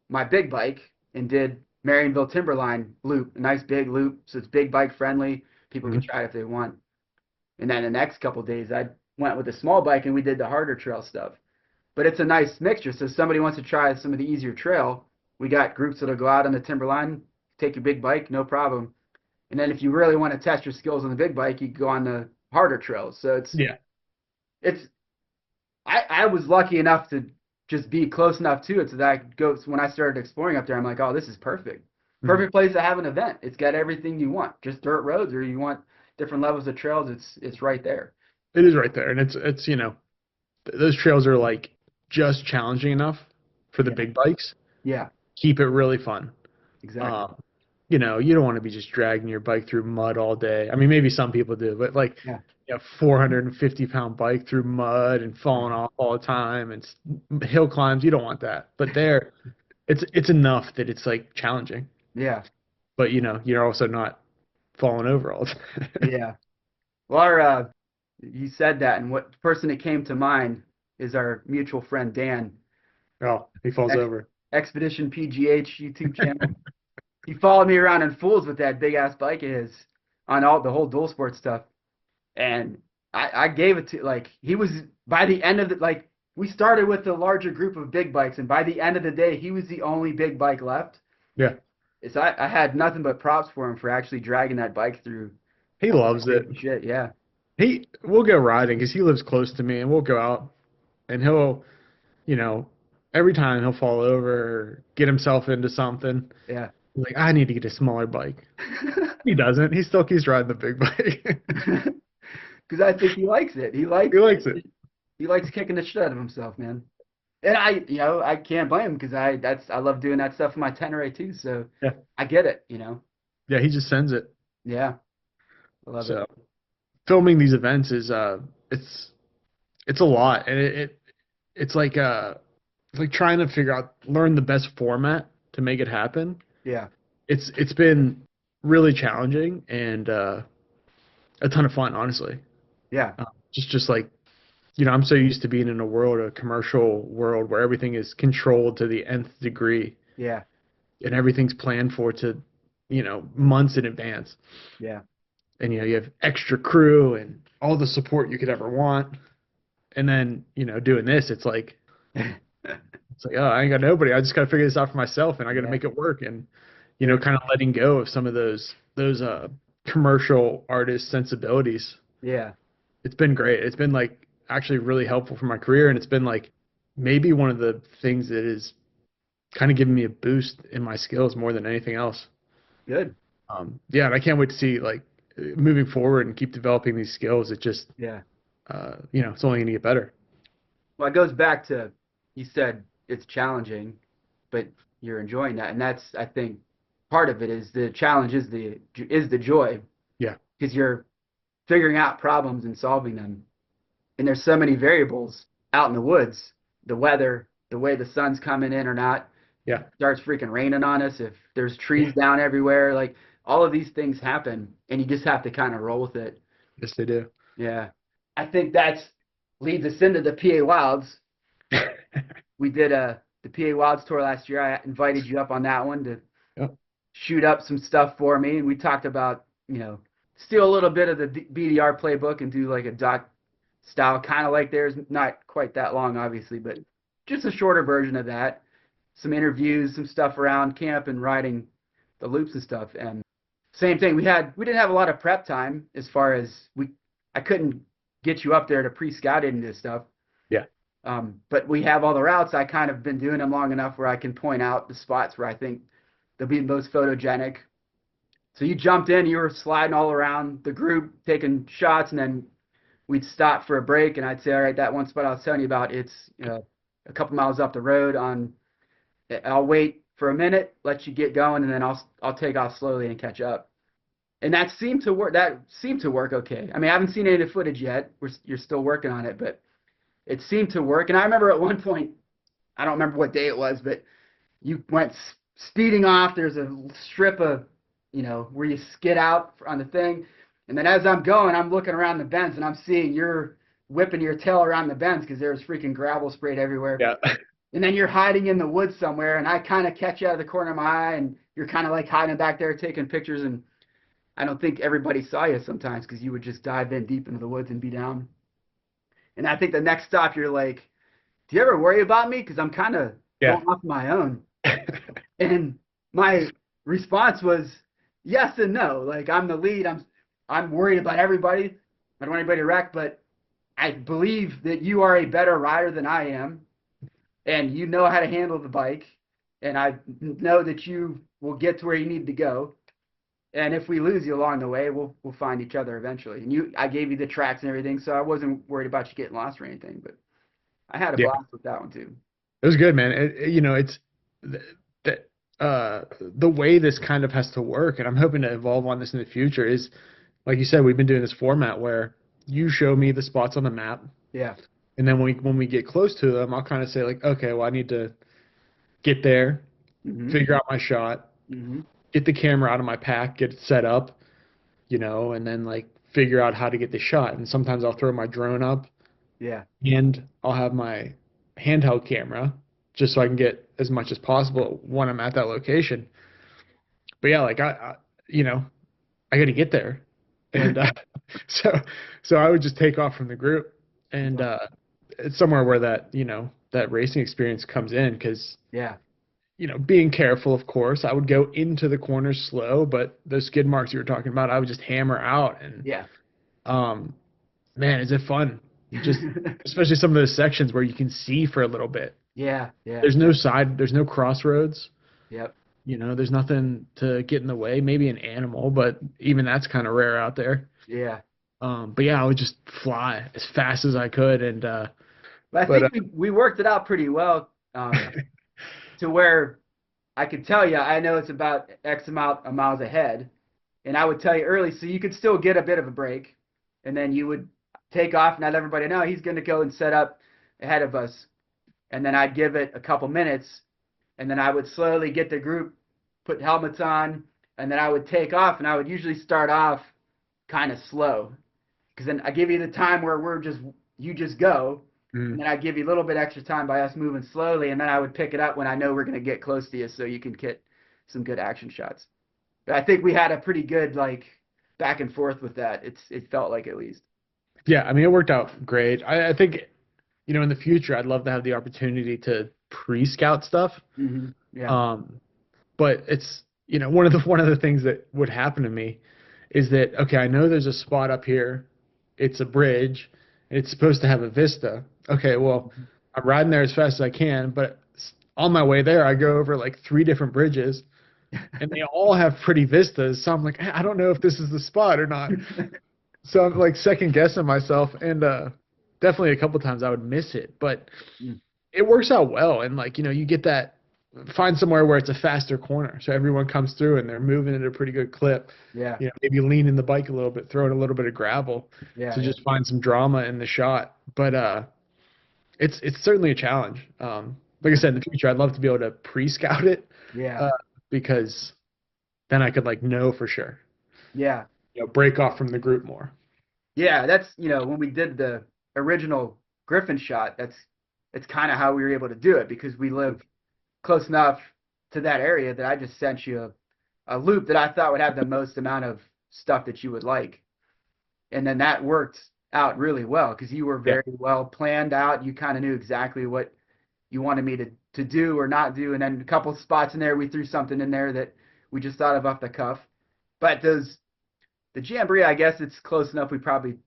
[SPEAKER 1] my big bike and did Marionville Timberline loop, a nice big loop, so it's big bike friendly. People can
[SPEAKER 2] Mhm.
[SPEAKER 1] try it if they want. And then the next couple of days, I went with a small bike and we did the harder trail stuff. But it's a nice mixture. So if somebody wants to try some of the easier trail, we got groups that'll go out on the Timberline, take your big bike, no problem. And then if you really want to test your skills on the big bike, you go on the harder trails. So
[SPEAKER 2] Yeah.
[SPEAKER 1] it's I was lucky enough to just be close enough to it so that I could go. So when I started exploring up there, I'm like, oh, this is perfect.
[SPEAKER 2] Mhm.
[SPEAKER 1] Perfect place to have an event. It's got everything you want. Just dirt roads, or you want different levels of trails. It's right there.
[SPEAKER 2] It is right there, and it's those trails are like just challenging enough for the
[SPEAKER 1] Yeah,
[SPEAKER 2] big bikes.
[SPEAKER 1] yeah,
[SPEAKER 2] Keep it really fun.
[SPEAKER 1] exactly.
[SPEAKER 2] Um, you don't want to be just dragging your bike through mud all day. I mean, maybe some people do, but like,
[SPEAKER 1] Yeah,
[SPEAKER 2] 450-pound bike through mud and falling off all the time and hill climbs, you don't want that. But there, it's enough that it's like challenging.
[SPEAKER 1] yeah,
[SPEAKER 2] But you're also not falling over all the time.
[SPEAKER 1] yeah. Well, you said that, and what person that came to mind is our mutual friend Dan,
[SPEAKER 2] Oh, he falls
[SPEAKER 1] Ex-
[SPEAKER 2] over.
[SPEAKER 1] Expedition PGH YouTube channel. He followed me around in Fools with that big ass bike of his on all the whole dual sport stuff. And I gave it to, like, he was, by the end of the, like, we started with a larger group of big bikes, and by the end of the day, he was the only big bike left.
[SPEAKER 2] Yeah,
[SPEAKER 1] So I had nothing but props for him for actually dragging that bike through
[SPEAKER 2] he
[SPEAKER 1] all that
[SPEAKER 2] loves it.
[SPEAKER 1] crazy shit. Yeah,
[SPEAKER 2] We'll go riding because he lives close to me, and we'll go out, and he'll, you know, every time he'll fall over or get himself into something.
[SPEAKER 1] yeah.
[SPEAKER 2] He's like, I need to get a smaller bike. He doesn't. He still keeps riding the big bike.
[SPEAKER 1] Because I think he likes it.
[SPEAKER 2] He likes it.
[SPEAKER 1] He likes kicking the shit out of himself, man. And I can't blame him because I love doing that stuff in my Tenere too. So
[SPEAKER 2] Yeah,
[SPEAKER 1] I get it.
[SPEAKER 2] yeah. He just sends it.
[SPEAKER 1] Yeah, I love it.
[SPEAKER 2] So filming these events is it's it's a lot, and it's like trying to learn the best format to make it happen.
[SPEAKER 1] Yeah,
[SPEAKER 2] It's been really challenging and a ton of fun, honestly.
[SPEAKER 1] yeah,
[SPEAKER 2] Just like I'm so used to being in a commercial world where everything is controlled to the nth degree
[SPEAKER 1] yeah,
[SPEAKER 2] and everything's planned for to months in advance.
[SPEAKER 1] yeah,
[SPEAKER 2] And you have extra crew and all the support you could ever want. And then doing this, it's like, oh, I ain't got nobody. I just got to figure this out for myself, and I got to
[SPEAKER 1] yeah,
[SPEAKER 2] make it work. And
[SPEAKER 1] yeah,
[SPEAKER 2] kind of letting go of some of those commercial artist sensibilities.
[SPEAKER 1] yeah.
[SPEAKER 2] It's been great. It's been like actually really helpful for my career, and it's been like maybe one of the things that is kind of giving me a boost in my skills more than anything else.
[SPEAKER 1] Good.
[SPEAKER 2] Yeah, and I can't wait to see like moving forward and keep developing these skills. It just
[SPEAKER 1] Yeah.
[SPEAKER 2] it's only going to get better.
[SPEAKER 1] Well, it goes back to you said it's challenging, but you're enjoying that, and that's I think part of it is the challenge is the joy
[SPEAKER 2] Yeah,
[SPEAKER 1] because you're figuring out problems and solving them. And there's so many variables out in the woods, the weather, the way the sun's coming in or not. If
[SPEAKER 2] yeah,
[SPEAKER 1] it starts freaking raining on us, if there's trees down everywhere, like all of these things happen, and you just have to kind of roll with it.
[SPEAKER 2] yes, they do.
[SPEAKER 1] Yeah. I think that's leads us into the PA Wilds. We did the PA Wilds tour last year. I invited you up on that one to
[SPEAKER 2] Yep.
[SPEAKER 1] shoot up some stuff for me, and we talked about, steal a little bit of the BDR playbook and do like a doc style, kind of like theirs, not quite that long, obviously, but just a shorter version of that. Some interviews, some stuff around camp and riding the loops and stuff. And same thing, we didn't have a lot of prep time as far as I couldn't get you up there to pre-scout into this stuff.
[SPEAKER 2] Yeah.
[SPEAKER 1] But we have all the routes. I kind of been doing them long enough where I can point out the spots where I think they'll be most photogenic. So you jumped in, you were sliding all around the group, taking shots, and then we'd stop for a break, and I'd say, all right, that one spot I was telling you about, it's a couple miles up the road. I'll wait for a minute, let you get going, and then I'll take off slowly and catch up. And that seemed to work. Okay. I mean, I haven't seen any of the footage yet. You're still working on it, but it seemed to work. And I remember at one point, I don't remember what day it was, but you went speeding off. There's a strip of, where you skid out on the thing. And then as I'm going, I'm looking around the bends, and I'm seeing you're whipping your tail around the bends because there's freaking gravel sprayed everywhere.
[SPEAKER 2] Yeah.
[SPEAKER 1] And then you're hiding in the woods somewhere, and I kind of catch you out of the corner of my eye, and you're kind of like hiding back there taking pictures. And I don't think everybody saw you sometimes because you would just dive in deep into the woods and be down. And I think the next stop, you're like, do you ever worry about me? Because I'm kind of going off my own. And my response was yes and no. Like, I'm the lead. I'm worried about everybody. I don't want anybody to wreck, but I believe that you are a better rider than I am, and you know how to handle the bike, and I know that you will get to where you need to go. And if we lose you along the way, we'll find each other eventually. And I gave you the tracks and everything, so I wasn't worried about you getting lost or anything. But I had a blast with that one too.
[SPEAKER 2] It was good, man. It's the way this kind of has to work, and I'm hoping to evolve on this in the future. Is like you said, we've been doing this format where you show me the spots on the map.
[SPEAKER 1] Yeah.
[SPEAKER 2] And then when we get close to them, I'll kind of say like, okay, well, I need to get there, figure out my shot, get the camera out of my pack, get it set up, and then like figure out how to get the shot. And sometimes I'll throw my drone up.
[SPEAKER 1] Yeah.
[SPEAKER 2] And I'll have my handheld camera just so I can get as much as possible when I'm at that location. But yeah, like I got to get there. And so I would just take off from the group, and it's somewhere where that racing experience comes in, because being careful, of course. I would go into the corners slow, but those skid marks you were talking about, I would just hammer out. And man, is it fun? Just especially some of those sections where you can see for a little bit.
[SPEAKER 1] Yeah.
[SPEAKER 2] There's no crossroads.
[SPEAKER 1] Yep.
[SPEAKER 2] There's nothing to get in the way. Maybe an animal, but even that's kind of rare out there.
[SPEAKER 1] Yeah.
[SPEAKER 2] But yeah, I would just fly as fast as I could, and
[SPEAKER 1] but I think we worked it out pretty well, to where I could tell you I know it's about X amount of miles ahead, and I would tell you early so you could still get a bit of a break, and then you would take off and let everybody know he's going to go and set up ahead of us, and then I'd give it a couple minutes, and then I would slowly get the group, put helmets on, and then I would take off, and I would usually start off kind of slow, because then I give you the time where you just go, and then I give you a little bit extra time by us moving slowly, and then I would pick it up when I know we're going to get close to you so you can get some good action shots. But I think we had a pretty good like back and forth with that. It felt like, at least.
[SPEAKER 2] Yeah, I mean, it worked out great. I think, in the future, I'd love to have the opportunity to pre-scout stuff.
[SPEAKER 1] Yeah.
[SPEAKER 2] But it's, one of the things that would happen to me is that, okay, I know there's a spot up here. It's a bridge, and it's supposed to have a vista. Okay, well, I'm riding there as fast as I can, but on my way there, I go over like 3 different bridges, and they all have pretty vistas. So I'm like, I don't know if this is the spot or not. So I'm like second guessing myself, and definitely a couple times I would miss it, but it works out well. And like, you get that, find somewhere where it's a faster corner, so everyone comes through and they're moving at a pretty good clip.
[SPEAKER 1] Yeah.
[SPEAKER 2] Maybe leaning the bike a little bit, throwing a little bit of gravel to just find some drama in the shot. But it's certainly a challenge. Like I said, in the future, I'd love to be able to pre-scout it.
[SPEAKER 1] Yeah.
[SPEAKER 2] Because then I could like know for sure.
[SPEAKER 1] Yeah.
[SPEAKER 2] Break off from the group more.
[SPEAKER 1] Yeah, that's, when we did the original Gryphon shot, it's kind of how we were able to do it because we live close enough to that area that I just sent you a loop that I thought would have the most amount of stuff that you would like. And then that worked out really well because you were
[SPEAKER 2] Yeah.
[SPEAKER 1] very well planned out. You kind of knew exactly what you wanted me to do or not do. And then a couple spots in there, we threw something in there that we just thought of off the cuff. But the Jamboree, I guess it's close enough. We probably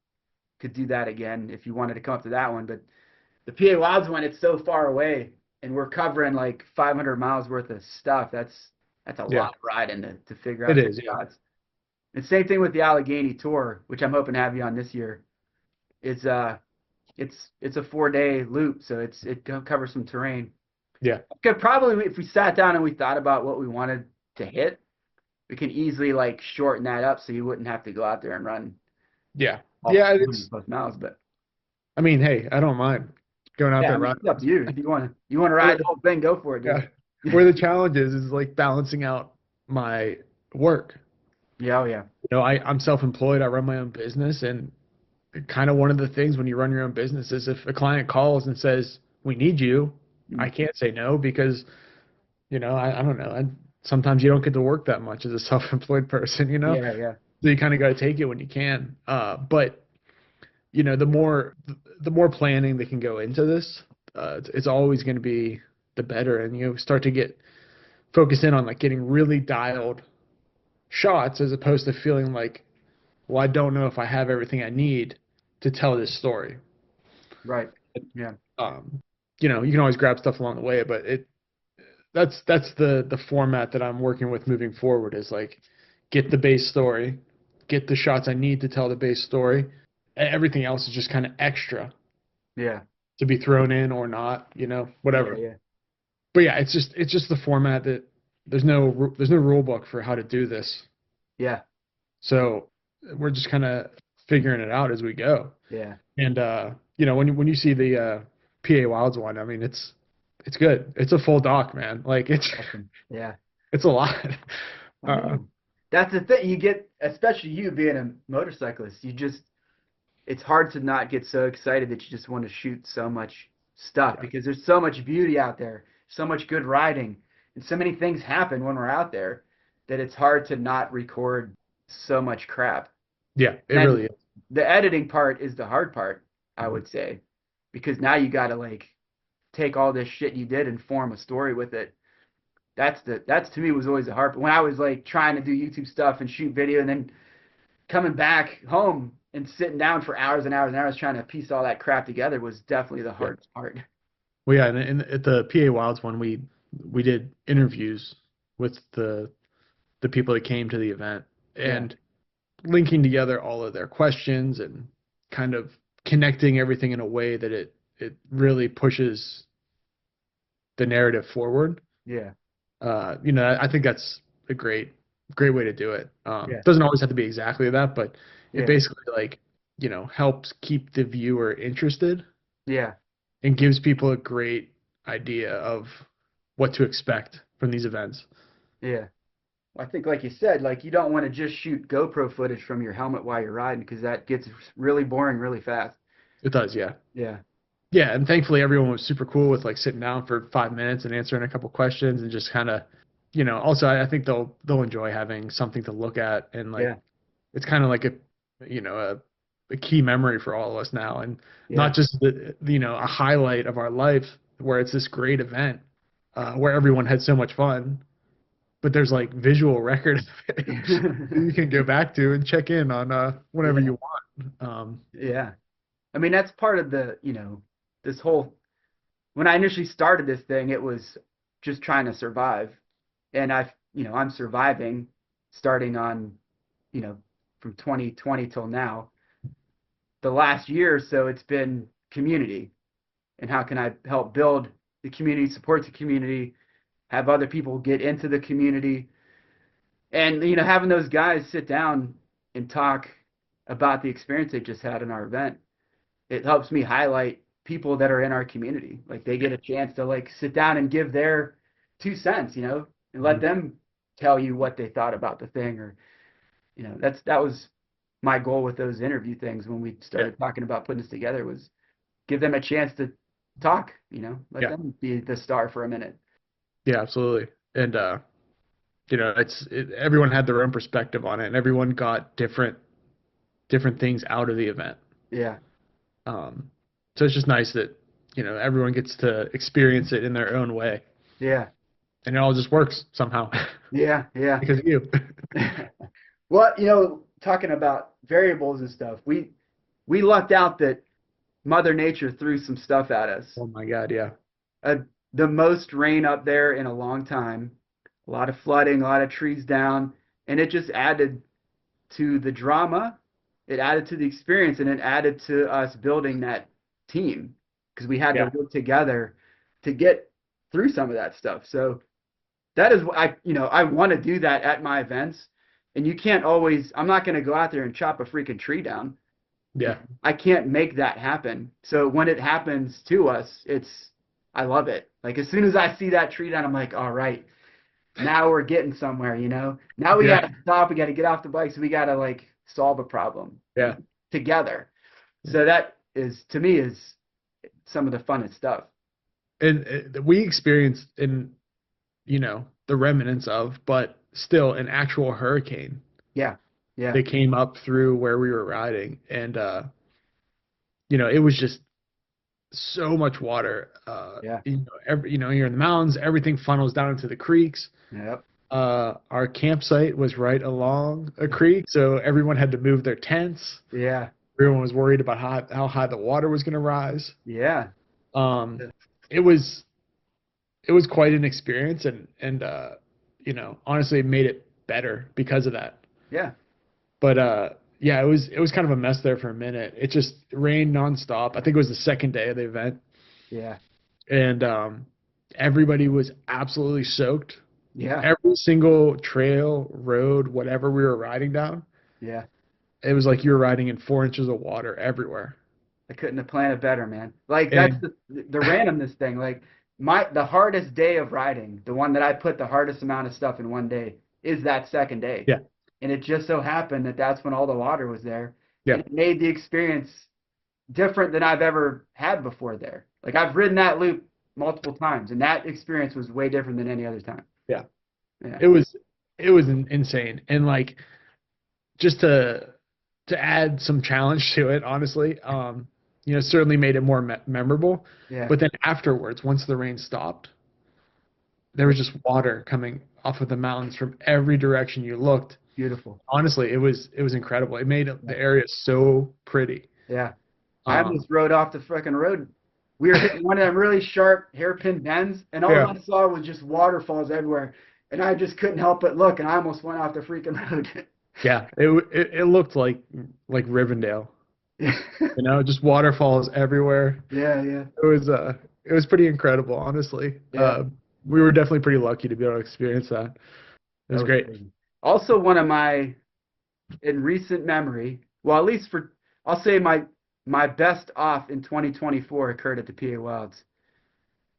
[SPEAKER 1] could do that again if you wanted to come up to that one. But the PA Wilds one, it's so far away, and we're covering like 500 miles worth of stuff. That's a
[SPEAKER 2] Yeah.
[SPEAKER 1] lot of riding to figure
[SPEAKER 2] It
[SPEAKER 1] out some
[SPEAKER 2] is. Yeah.
[SPEAKER 1] shots. And same thing with the Allegheny tour, which I'm hoping to have you on this year. It's it's a 4-day loop, so it covers some terrain.
[SPEAKER 2] Yeah.
[SPEAKER 1] Could probably, if we sat down and we thought about what we wanted to hit, we can easily like shorten that up so you wouldn't have to go out there and run
[SPEAKER 2] Yeah.
[SPEAKER 1] all
[SPEAKER 2] Yeah.
[SPEAKER 1] 400 plus miles. But
[SPEAKER 2] I mean, hey, I don't mind going out
[SPEAKER 1] yeah,
[SPEAKER 2] there
[SPEAKER 1] I mean,
[SPEAKER 2] riding.
[SPEAKER 1] it's up to you. If you want to ride the whole thing, go for it,
[SPEAKER 2] Yeah.
[SPEAKER 1] dude.
[SPEAKER 2] Where the challenge is like balancing out my work.
[SPEAKER 1] Yeah, oh yeah.
[SPEAKER 2] I'm self-employed. I run my own business, and kind of one of the things when you run your own business is if a client calls and says, "We need you," I
[SPEAKER 1] Mm.
[SPEAKER 2] can't say no because, I don't know. Sometimes you don't get to work that much as a self-employed person.
[SPEAKER 1] Yeah, yeah,
[SPEAKER 2] So you kind of got to take it when you can. But the more planning that can go into this, it's always going to be the better, and you start to get focused in on like getting really dialed shots as opposed to feeling like, well, I don't know if I have everything I need to tell this story.
[SPEAKER 1] right. Yeah,
[SPEAKER 2] Um, you can always grab stuff along the way, but that's the format that I'm working with moving forward is like get the base story, get the shots I need to tell the base story, and everything else is just kind of extra
[SPEAKER 1] yeah,
[SPEAKER 2] to be thrown in or not,
[SPEAKER 1] yeah,
[SPEAKER 2] whatever.
[SPEAKER 1] yeah,
[SPEAKER 2] But yeah, it's just the format that there's no rule book for how to do this.
[SPEAKER 1] yeah,
[SPEAKER 2] So we're just kind of figuring it out as we go.
[SPEAKER 1] yeah.
[SPEAKER 2] And when you see the PA Wilds one, I mean it's good. It's a full doc, man. Like it's
[SPEAKER 1] Awesome. Yeah.
[SPEAKER 2] it's a lot.
[SPEAKER 1] I
[SPEAKER 2] Uh,
[SPEAKER 1] mean, that's the thing you get, especially you being a motorcyclist. It's hard to not get so excited that you just want to shoot so much stuff
[SPEAKER 2] yeah,
[SPEAKER 1] because there's so much beauty out there, so much good riding, and so many things happen when we're out there that it's hard to not record so much crap.
[SPEAKER 2] yeah, it
[SPEAKER 1] And then
[SPEAKER 2] really is.
[SPEAKER 1] the editing part is the hard part, I
[SPEAKER 2] Mhm.
[SPEAKER 1] would say, because now you got to like take all this shit you did and form a story with it. That's to me was always the hard part. When I was like trying to do YouTube stuff and shoot video and then coming back home and sitting down for hours and hours and hours trying to piece all that crap together was definitely the
[SPEAKER 2] Yeah.
[SPEAKER 1] hardest part.
[SPEAKER 2] Well, yeah, and at the PA Wilds one, we did interviews with the people that came to the event
[SPEAKER 1] Yeah,
[SPEAKER 2] and linking together all of their questions and kind of connecting everything in a way that it really pushes the narrative forward.
[SPEAKER 1] yeah,
[SPEAKER 2] I think that's a great way to do it.
[SPEAKER 1] yeah,
[SPEAKER 2] Doesn't always have to be exactly that, but it
[SPEAKER 1] yeah,
[SPEAKER 2] basically like, helps keep the viewer interested
[SPEAKER 1] yeah,
[SPEAKER 2] and gives people a great idea of what to expect from these events.
[SPEAKER 1] yeah. Well, I think, like you said, like you don't want to just shoot GoPro footage from your helmet while you're riding because that gets really boring really fast.
[SPEAKER 2] It does, yeah.
[SPEAKER 1] Yeah,
[SPEAKER 2] Yeah, and thankfully everyone was super cool with like sitting down for 5 minutes and answering a couple questions and just kind of, also I think they'll enjoy having something to look at and like
[SPEAKER 1] yeah,
[SPEAKER 2] it's kind of like a key memory for all of us now and
[SPEAKER 1] yeah,
[SPEAKER 2] not just a highlight of our life where it's this great event where everyone had so much fun, but there's like visual record of it that you can go back to and check in on whenever
[SPEAKER 1] yeah,
[SPEAKER 2] you want.
[SPEAKER 1] yeah. I mean, that's part of this whole, when I initially started this thing, it was just trying to survive. And I'm surviving starting on, you know, from 2020 till now. The last year or so, it's been community and how can I help build the community, support the community, have other people get into the community. And, having those guys sit down and talk about the experience they just had in our event, it helps me highlight people that are in our community. Like they get a chance to like sit down and give their 2 cents, and let
[SPEAKER 2] Mhm.
[SPEAKER 1] them tell you what they thought about the thing or, that was my goal with those interview things when we
[SPEAKER 2] Yeah,
[SPEAKER 1] started talking about putting this together was give them a chance to talk, let
[SPEAKER 2] Yeah.
[SPEAKER 1] them be the star for a minute.
[SPEAKER 2] Yeah, absolutely. And everyone had their own perspective on it, and everyone got different things out of the event.
[SPEAKER 1] Yeah.
[SPEAKER 2] Um, so it's just nice that, everyone gets to experience it in their own way,
[SPEAKER 1] Yeah.
[SPEAKER 2] and it all just works somehow
[SPEAKER 1] Yeah. Yeah.
[SPEAKER 2] because of you.
[SPEAKER 1] Well, talking about variables and stuff, we lucked out that Mother Nature threw some stuff at us.
[SPEAKER 2] Oh my God, yeah.
[SPEAKER 1] Uh, the most rain up there in a long time, a lot of flooding, a lot of trees down, and it just added to the drama. It added to the experience, and it added to us building that team because we had to
[SPEAKER 2] Yeah.
[SPEAKER 1] work together to get through some of that stuff. So that is what I want to do that at my events. And you can't always, I'm not going to go out there and chop a freaking tree down.
[SPEAKER 2] Yeah.
[SPEAKER 1] I can't make that happen. So when it happens to us, I love it. Like as soon as I see that tree down, I'm like, all right, now we're getting somewhere, Now we
[SPEAKER 2] Yeah.
[SPEAKER 1] got to stop. We got to get off the bikes. We got to like solve a problem
[SPEAKER 2] Yeah.
[SPEAKER 1] together. So that is, to me, is some of the funnest stuff.
[SPEAKER 2] And we experienced the remnants of, but still an actual hurricane
[SPEAKER 1] Yeah. Yeah.
[SPEAKER 2] that came up through where we were riding. And, it was just so much water.
[SPEAKER 1] Yeah.
[SPEAKER 2] You're in the mountains, everything funnels down into the creeks.
[SPEAKER 1] Yep.
[SPEAKER 2] Our campsite was right along a creek, so everyone had to move their tents.
[SPEAKER 1] Yeah.
[SPEAKER 2] Everyone was worried about how high the water was going to rise.
[SPEAKER 1] Yeah.
[SPEAKER 2] Um, it was quite an experience, and honestly, it made it better because of that.
[SPEAKER 1] Yeah.
[SPEAKER 2] But yeah, it was kind of a mess there for a minute. It just rained nonstop. I think it was the second day of the event,
[SPEAKER 1] Yeah.
[SPEAKER 2] and everybody was absolutely soaked.
[SPEAKER 1] Yeah.
[SPEAKER 2] Every single trail, road, whatever we were riding down,
[SPEAKER 1] Yeah.
[SPEAKER 2] it was like you were riding in 4 inches of water everywhere.
[SPEAKER 1] I couldn't have planned it better, man. Like that's
[SPEAKER 2] And
[SPEAKER 1] the randomness thing. Like the hardest day of riding, the one that I put the hardest amount of stuff in one day, is that second day.
[SPEAKER 2] yeah,
[SPEAKER 1] And it just so happened that that's when all the water was there,
[SPEAKER 2] yeah,
[SPEAKER 1] and it made the experience different than I've ever had before there. Like I've ridden that loop multiple times, and that experience was way different than any other time.
[SPEAKER 2] yeah.
[SPEAKER 1] Yeah.
[SPEAKER 2] It was insane, and like just to add some challenge to it, honestly, certainly made it more memorable.
[SPEAKER 1] Yeah.
[SPEAKER 2] But then afterwards, once the rain stopped, there was just water coming off of the mountains from every direction you looked.
[SPEAKER 1] Beautiful.
[SPEAKER 2] Honestly, it was incredible. It made
[SPEAKER 1] Yeah.
[SPEAKER 2] the area so pretty.
[SPEAKER 1] Yeah. I
[SPEAKER 2] Um,
[SPEAKER 1] almost rode off the frickin' road. We were hitting one of them really sharp hairpin bends, and all
[SPEAKER 2] yeah,
[SPEAKER 1] I saw was just waterfalls everywhere. And I just couldn't help but look, and I almost went off the freaking road.
[SPEAKER 2] yeah. It looked like Rivendell,
[SPEAKER 1] Yeah,
[SPEAKER 2] just waterfalls everywhere.
[SPEAKER 1] yeah,
[SPEAKER 2] It was pretty incredible, honestly.
[SPEAKER 1] yeah.
[SPEAKER 2] We were definitely pretty lucky to be able to experience that. It
[SPEAKER 1] That
[SPEAKER 2] was
[SPEAKER 1] was
[SPEAKER 2] great.
[SPEAKER 1] crazy. Also, one of my, in recent memory, well, at least I'll say my best off in 2024 occurred at the PA Wilds.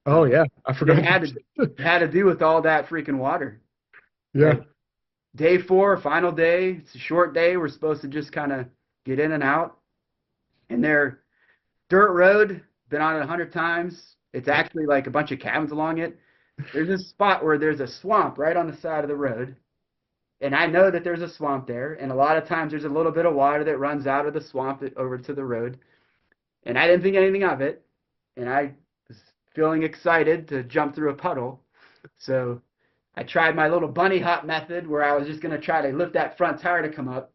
[SPEAKER 2] Oh yeah, I
[SPEAKER 1] And it
[SPEAKER 2] forgot.
[SPEAKER 1] had to do with all that freaking water.
[SPEAKER 2] Yeah,
[SPEAKER 1] Like day 4, final day. It's a short day. We're supposed to just kind of get in and out. And they're dirt road. Been on it 100 times. It's actually like a bunch of cabins along it. There's this spot where there's a swamp right on the side of the road. And I know that there's a swamp there. And a lot of times there's a little bit of water that runs out of the swamp over to the road. And I didn't think anything of it. And I was feeling excited to jump through a puddle. So I tried my little bunny hop method where I was just going to try to lift that front tire to come up.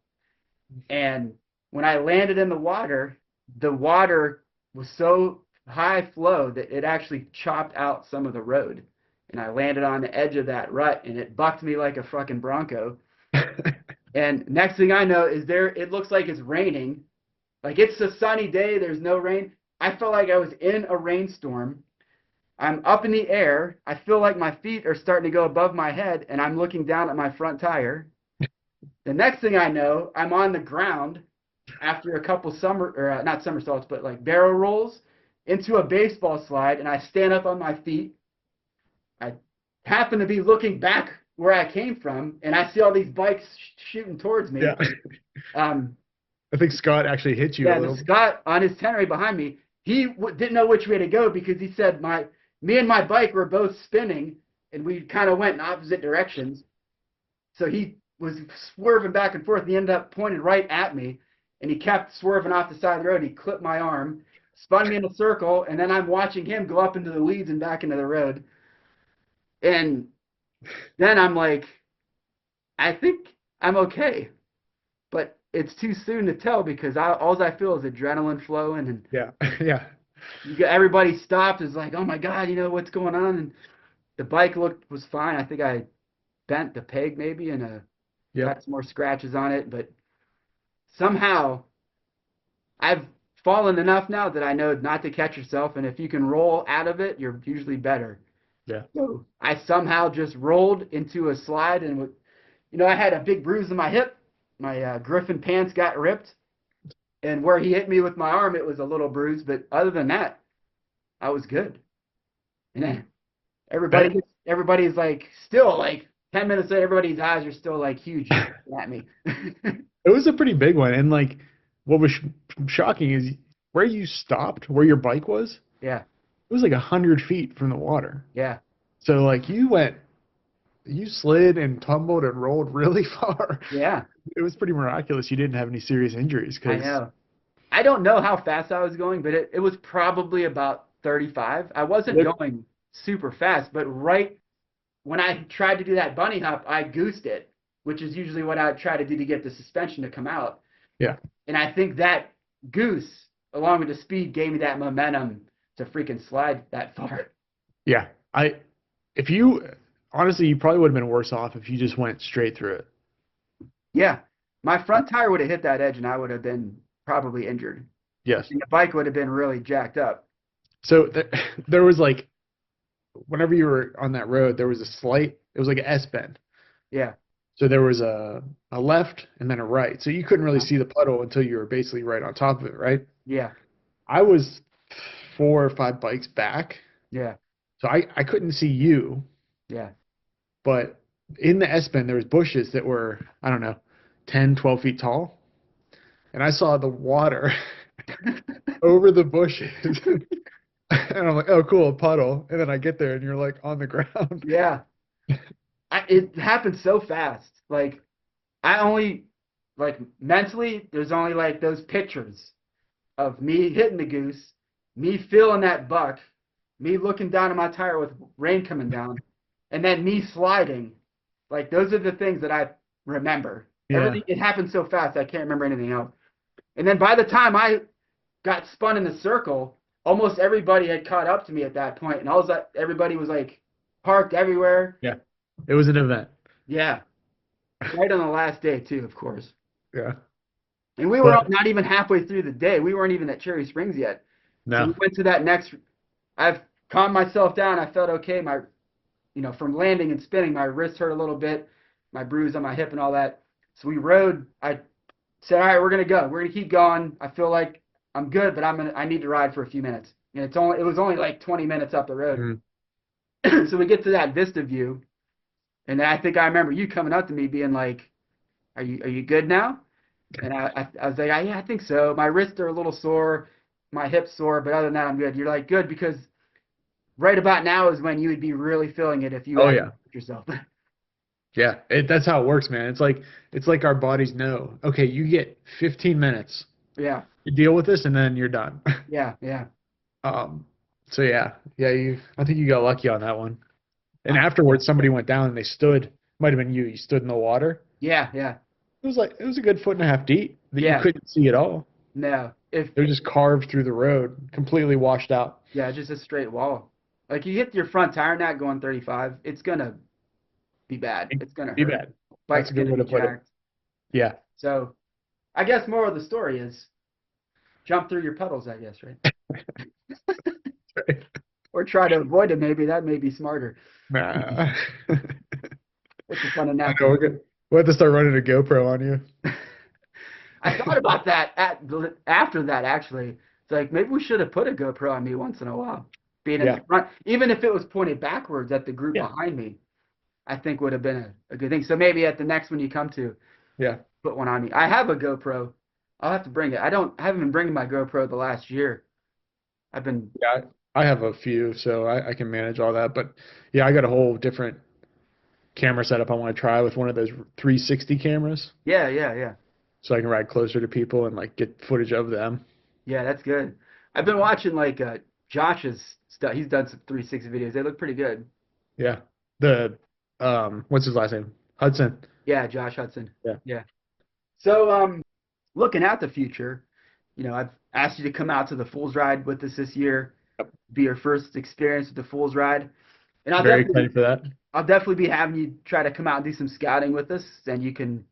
[SPEAKER 1] And when I landed in the water was so high flow that it actually chopped out some of the road. And I landed on the edge of that rut, and it bucked me like a fucking bronco. And next thing I know is it looks like it's raining. Like it's a sunny day, there's no rain. I felt like I was in a rainstorm. I'm up in the air. I feel like my feet are starting to go above my head, and I'm looking down at my front tire. The next thing I know, I'm on the ground after a couple not somersaults, but like barrel rolls into a baseball slide, and I stand up on my feet. I happen to be looking back where I came from, and I see all these bikes shooting towards me.
[SPEAKER 2] yeah.
[SPEAKER 1] Um,
[SPEAKER 2] I think Scott actually hit you a
[SPEAKER 1] yeah,
[SPEAKER 2] little.
[SPEAKER 1] Scott on his Tenere behind me, he didn't know which way to go because he said me and my bike were both spinning and we kind of went in opposite directions. So he was swerving back and forth. He ended up pointed right at me, and he kept swerving off the side of the road. He clipped my arm, spun me in a circle, and then I'm watching him go up into the weeds and back into the road. And then I'm like, I think I'm okay, but it's too soon to tell because all I feel is adrenaline flowing, and
[SPEAKER 2] Yeah. Yeah.
[SPEAKER 1] everybody stopped. Is like, oh my god, what's going on? And the bike was fine. I think I bent the peg maybe and
[SPEAKER 2] Yep.
[SPEAKER 1] got some more scratches on it, but somehow I've fallen enough now that I know not to catch yourself, and if you can roll out of it, you're usually better.
[SPEAKER 2] Yeah.
[SPEAKER 1] So I somehow just rolled into a slide, and I had a big bruise in my hip. My Gryphon pants got ripped, and where he hit me with my arm, it was a little bruise, but other than that, I was good. And then
[SPEAKER 2] I,
[SPEAKER 1] everybody's like still like 10 minutes later, everybody's eyes are still like huge at me.
[SPEAKER 2] it was a pretty big one. And like, what was shocking is where you stopped, where your bike was,
[SPEAKER 1] Yeah,
[SPEAKER 2] it was like 100 feet from the water.
[SPEAKER 1] yeah,
[SPEAKER 2] So like you slid and tumbled and rolled really far.
[SPEAKER 1] yeah.
[SPEAKER 2] It was pretty miraculous you didn't have any serious injuries
[SPEAKER 1] I
[SPEAKER 2] because
[SPEAKER 1] know. I don't know how fast I was going, but it was probably about 35. I wasn't going super fast, but right when I tried to do that bunny hop, I goosed it, which is usually what I try to do to get the suspension to come out.
[SPEAKER 2] yeah,
[SPEAKER 1] And I think that goose, along with the speed, gave me that momentum to freaking slide that far.
[SPEAKER 2] yeah. If you honestly, you probably would have been worse off if you just went straight through it.
[SPEAKER 1] Yeah. My front tire would have hit that edge and I would have been probably injured.
[SPEAKER 2] Yes.
[SPEAKER 1] And the bike would have been really jacked up.
[SPEAKER 2] So there was like, whenever you were on that road, there was it was like an S bend.
[SPEAKER 1] Yeah.
[SPEAKER 2] So there was a left and then a right. So you couldn't really
[SPEAKER 1] Uh,
[SPEAKER 2] see the puddle until you were basically right on top of it, right?
[SPEAKER 1] Yeah.
[SPEAKER 2] I was 4 or 5 bikes back,
[SPEAKER 1] Yeah.
[SPEAKER 2] so I couldn't see you,
[SPEAKER 1] Yeah.
[SPEAKER 2] but in the S bend there was bushes that were, I don't know, 10, 12 feet tall, and I saw the water over the bushes. And I'm like, oh, cool, a puddle. And then I get there and you're like on the ground.
[SPEAKER 1] Yeah. It happened so fast. Like I only like mentally there's only like those pictures of me hitting the goose, me feeling that buck, me looking down at my tire with rain coming down, and then me sliding. Like those are the things that I remember.
[SPEAKER 2] Yeah.
[SPEAKER 1] Everything it happened so fast I can't remember anything else. And then by the time I got spun in the circle, almost everybody had caught up to me at that point, and everybody was like parked everywhere.
[SPEAKER 2] Yeah. It was an event.
[SPEAKER 1] Yeah, right on the last day too, of course.
[SPEAKER 2] Yeah.
[SPEAKER 1] And we were
[SPEAKER 2] But
[SPEAKER 1] not even halfway through the day. We weren't even at Cherry Springs yet. So we
[SPEAKER 2] no.
[SPEAKER 1] went to that next. I've calmed myself down. I felt okay. From landing and spinning, my wrist hurt a little bit, my bruise on my hip and all that. So we rode. I said, all right, we're gonna go. We're gonna keep going. I feel like I'm good, but I need to ride for a few minutes. And it was only like 20 minutes up the road.
[SPEAKER 2] Mm.
[SPEAKER 1] So we get to that vista view, and I think I remember you coming up to me being like, are you good now? And I was like, yeah, I think so. My wrists are a little sore, my hips sore, but other than that, I'm good. You're like, good, because right about now is when you would be really feeling it if you
[SPEAKER 2] Oh
[SPEAKER 1] actually
[SPEAKER 2] yeah.
[SPEAKER 1] hurt yourself.
[SPEAKER 2] Yeah. That's how it works, man. It's like our bodies know. Okay, you get 15 minutes
[SPEAKER 1] Yeah,
[SPEAKER 2] to deal with this and then you're done.
[SPEAKER 1] yeah, yeah.
[SPEAKER 2] Um, so yeah. Yeah, I think you got lucky on that one. And
[SPEAKER 1] I,
[SPEAKER 2] afterwards somebody went down and they stood, might have been you stood in the water.
[SPEAKER 1] yeah, yeah,
[SPEAKER 2] It was a good 1.5 feet deep that you
[SPEAKER 1] yeah.
[SPEAKER 2] couldn't see at all.
[SPEAKER 1] No,
[SPEAKER 2] They're just carved through the road, completely washed out.
[SPEAKER 1] just a straight wall. Like you hit your front tire not going 35, it's gonna be bad.
[SPEAKER 2] It'd
[SPEAKER 1] It's gonna
[SPEAKER 2] be
[SPEAKER 1] hurt.
[SPEAKER 2] bad. That's
[SPEAKER 1] Bike's
[SPEAKER 2] a good
[SPEAKER 1] gonna
[SPEAKER 2] way
[SPEAKER 1] be
[SPEAKER 2] to put it.
[SPEAKER 1] jacked.
[SPEAKER 2] Yeah.
[SPEAKER 1] So I guess more of the story is jump through your puddles, I guess, right? Or try to avoid it. Maybe that may be smarter.
[SPEAKER 2] Nah.
[SPEAKER 1] It's a fun
[SPEAKER 2] I know
[SPEAKER 1] analogy.
[SPEAKER 2] we'll have to start running a GoPro on you.
[SPEAKER 1] I thought about that after that actually. It's like maybe we should have put a GoPro on me once in a while. Being in
[SPEAKER 2] Yeah.
[SPEAKER 1] the front, even if it was pointed backwards at the group
[SPEAKER 2] Yeah.
[SPEAKER 1] behind me, I think would have been a good thing. So maybe at the next one you come to,
[SPEAKER 2] Yeah.
[SPEAKER 1] put one on me. I have a GoPro. I'll have to bring it. I haven't been bringing my GoPro the last year. I've been,
[SPEAKER 2] Yeah, I have a few, so I can manage all that. But yeah, I got a whole different camera setup I want to try with one of those 360 cameras,
[SPEAKER 1] yeah, yeah, yeah.
[SPEAKER 2] so I can ride closer to people and like get footage of them.
[SPEAKER 1] Yeah, that's good. I've been watching like Josh's stuff. He's done some 360 videos. They look pretty good.
[SPEAKER 2] Yeah. The what's his last name? Hudson.
[SPEAKER 1] Yeah, Josh Hudson.
[SPEAKER 2] Yeah.
[SPEAKER 1] Yeah. So looking at the future, I've asked you to come out to the Fools Ride with us this year,
[SPEAKER 2] Yep.
[SPEAKER 1] be your first experience with the Fools Ride. And
[SPEAKER 2] Very excited for that.
[SPEAKER 1] I'll definitely be having you try to come out and do some scouting with us, and you can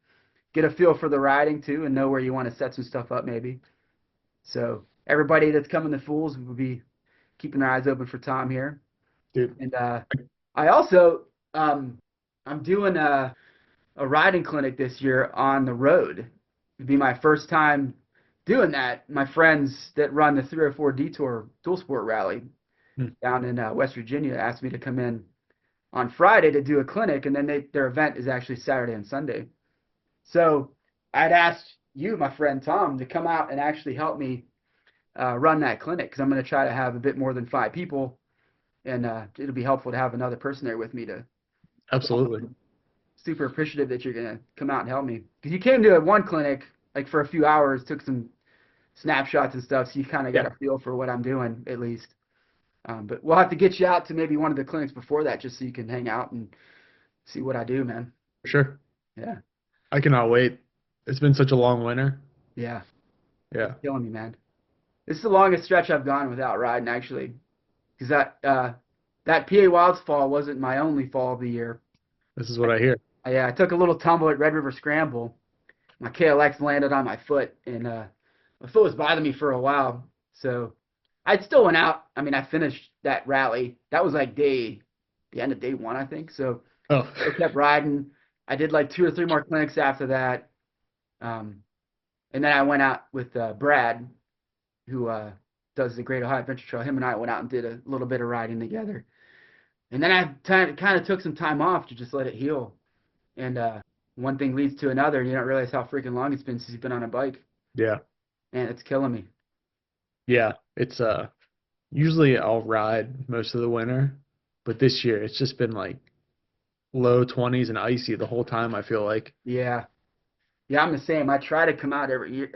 [SPEAKER 1] get a feel for the riding too and know where you want to set some stuff up maybe. So everybody that's coming to Fools will be keeping their eyes open for Tom here.
[SPEAKER 2] Dude.
[SPEAKER 1] And I also I'm doing a riding clinic this year on the road. It'd be my first time doing that. My friends that run the 304 Detour Dual Sport Rally
[SPEAKER 2] Hmm.
[SPEAKER 1] down in West Virginia asked me to come in on Friday to do a clinic, and then their event is actually Saturday and Sunday. So I'd asked you, my friend Tom, to come out and actually help me run that clinic because I'm going to try to have a bit more than 5 people, and it'll be helpful to have another person there with me to.
[SPEAKER 2] Absolutely.
[SPEAKER 1] Super appreciative that you're gonna come out and help me because you came to one clinic like for a few hours, took some snapshots and stuff, so you kind of got
[SPEAKER 2] Yeah,
[SPEAKER 1] a feel for what I'm doing at least. But we'll have to get you out to maybe one of the clinics before that just so you can hang out and see what I do, man.
[SPEAKER 2] for sure.
[SPEAKER 1] Yeah,
[SPEAKER 2] I cannot wait. It's been such a long winter.
[SPEAKER 1] yeah,
[SPEAKER 2] Yeah.
[SPEAKER 1] killing me, man. This is the longest stretch I've gone without riding actually, because that PA Wilds fall wasn't my only fall of the year.
[SPEAKER 2] This is what I hear.
[SPEAKER 1] I took a little tumble at Red River Scramble. My KLX landed on my foot, and my foot was bothering me for a while. So I still went out. I mean, I finished that rally. That was like the end of day one, I think. So
[SPEAKER 2] Oh,
[SPEAKER 1] I kept riding. I did like 2 or 3 more clinics after that. Um, and then I went out with Brad, who does the Great Ohio Adventure Trail. Him and I went out and did a little bit of riding together. And then I kind of took some time off to just let it heal. And one thing leads to another, and you don't realize how freaking long it's been since you've been on a bike.
[SPEAKER 2] yeah.
[SPEAKER 1] Man, it's killing me.
[SPEAKER 2] Yeah. It's usually I'll ride most of the winter, but this year it's just been like low 20s and icy the whole time, I feel like.
[SPEAKER 1] Yeah. Yeah, I'm the same. I try to come out every year,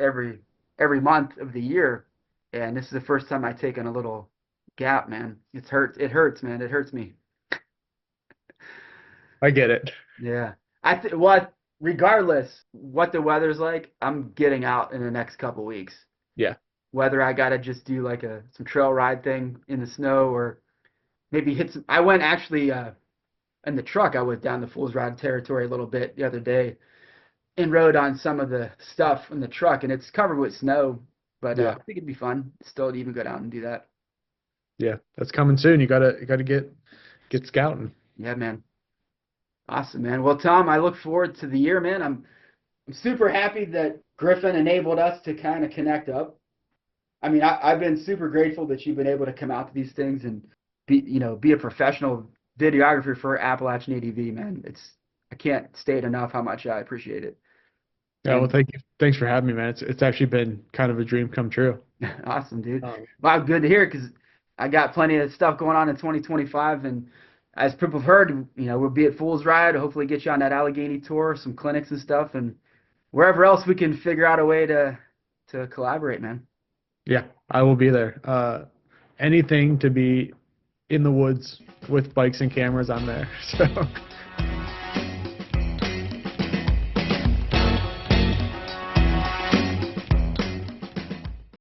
[SPEAKER 1] every month of the year, and this is the first time I've taken a little gap, man. It hurts, man. It hurts me.
[SPEAKER 2] I get it.
[SPEAKER 1] Yeah. What regardless what the weather's like, I'm getting out in the next couple weeks.
[SPEAKER 2] Yeah.
[SPEAKER 1] Whether I gotta just do like some trail ride thing in the snow or maybe hit some. I went actually in the truck. I was down the Fool's Ride territory a little bit the other day and rode on some of the stuff in the truck, and it's covered with snow. But I
[SPEAKER 2] Yeah.
[SPEAKER 1] think it'd be fun still to even go down and do that.
[SPEAKER 2] Yeah. That's coming soon. You gotta get scouting.
[SPEAKER 1] Yeah, man. Awesome, man. Well, Tom, I look forward to the year, man. I'm super happy that Gryphon enabled us to kind of connect up. I mean, I've been super grateful that you've been able to come out to these things and be a professional videographer for Appalachian ADV, man. I can't state enough how much I appreciate it.
[SPEAKER 2] Yeah, well,
[SPEAKER 1] And
[SPEAKER 2] thank you. Thanks for having me, man. It's actually been kind of a dream come true.
[SPEAKER 1] awesome, dude.
[SPEAKER 2] Um,
[SPEAKER 1] Wow, good to hear because I got plenty of stuff going on in 2025, and as people have heard, we'll be at Fool's Ride. Hopefully, get you on that Allegheny tour, some clinics and stuff, and wherever else we can figure out a way to collaborate, man.
[SPEAKER 2] yeah, I will be there. Anything to be in the woods with bikes and cameras, I'm there. So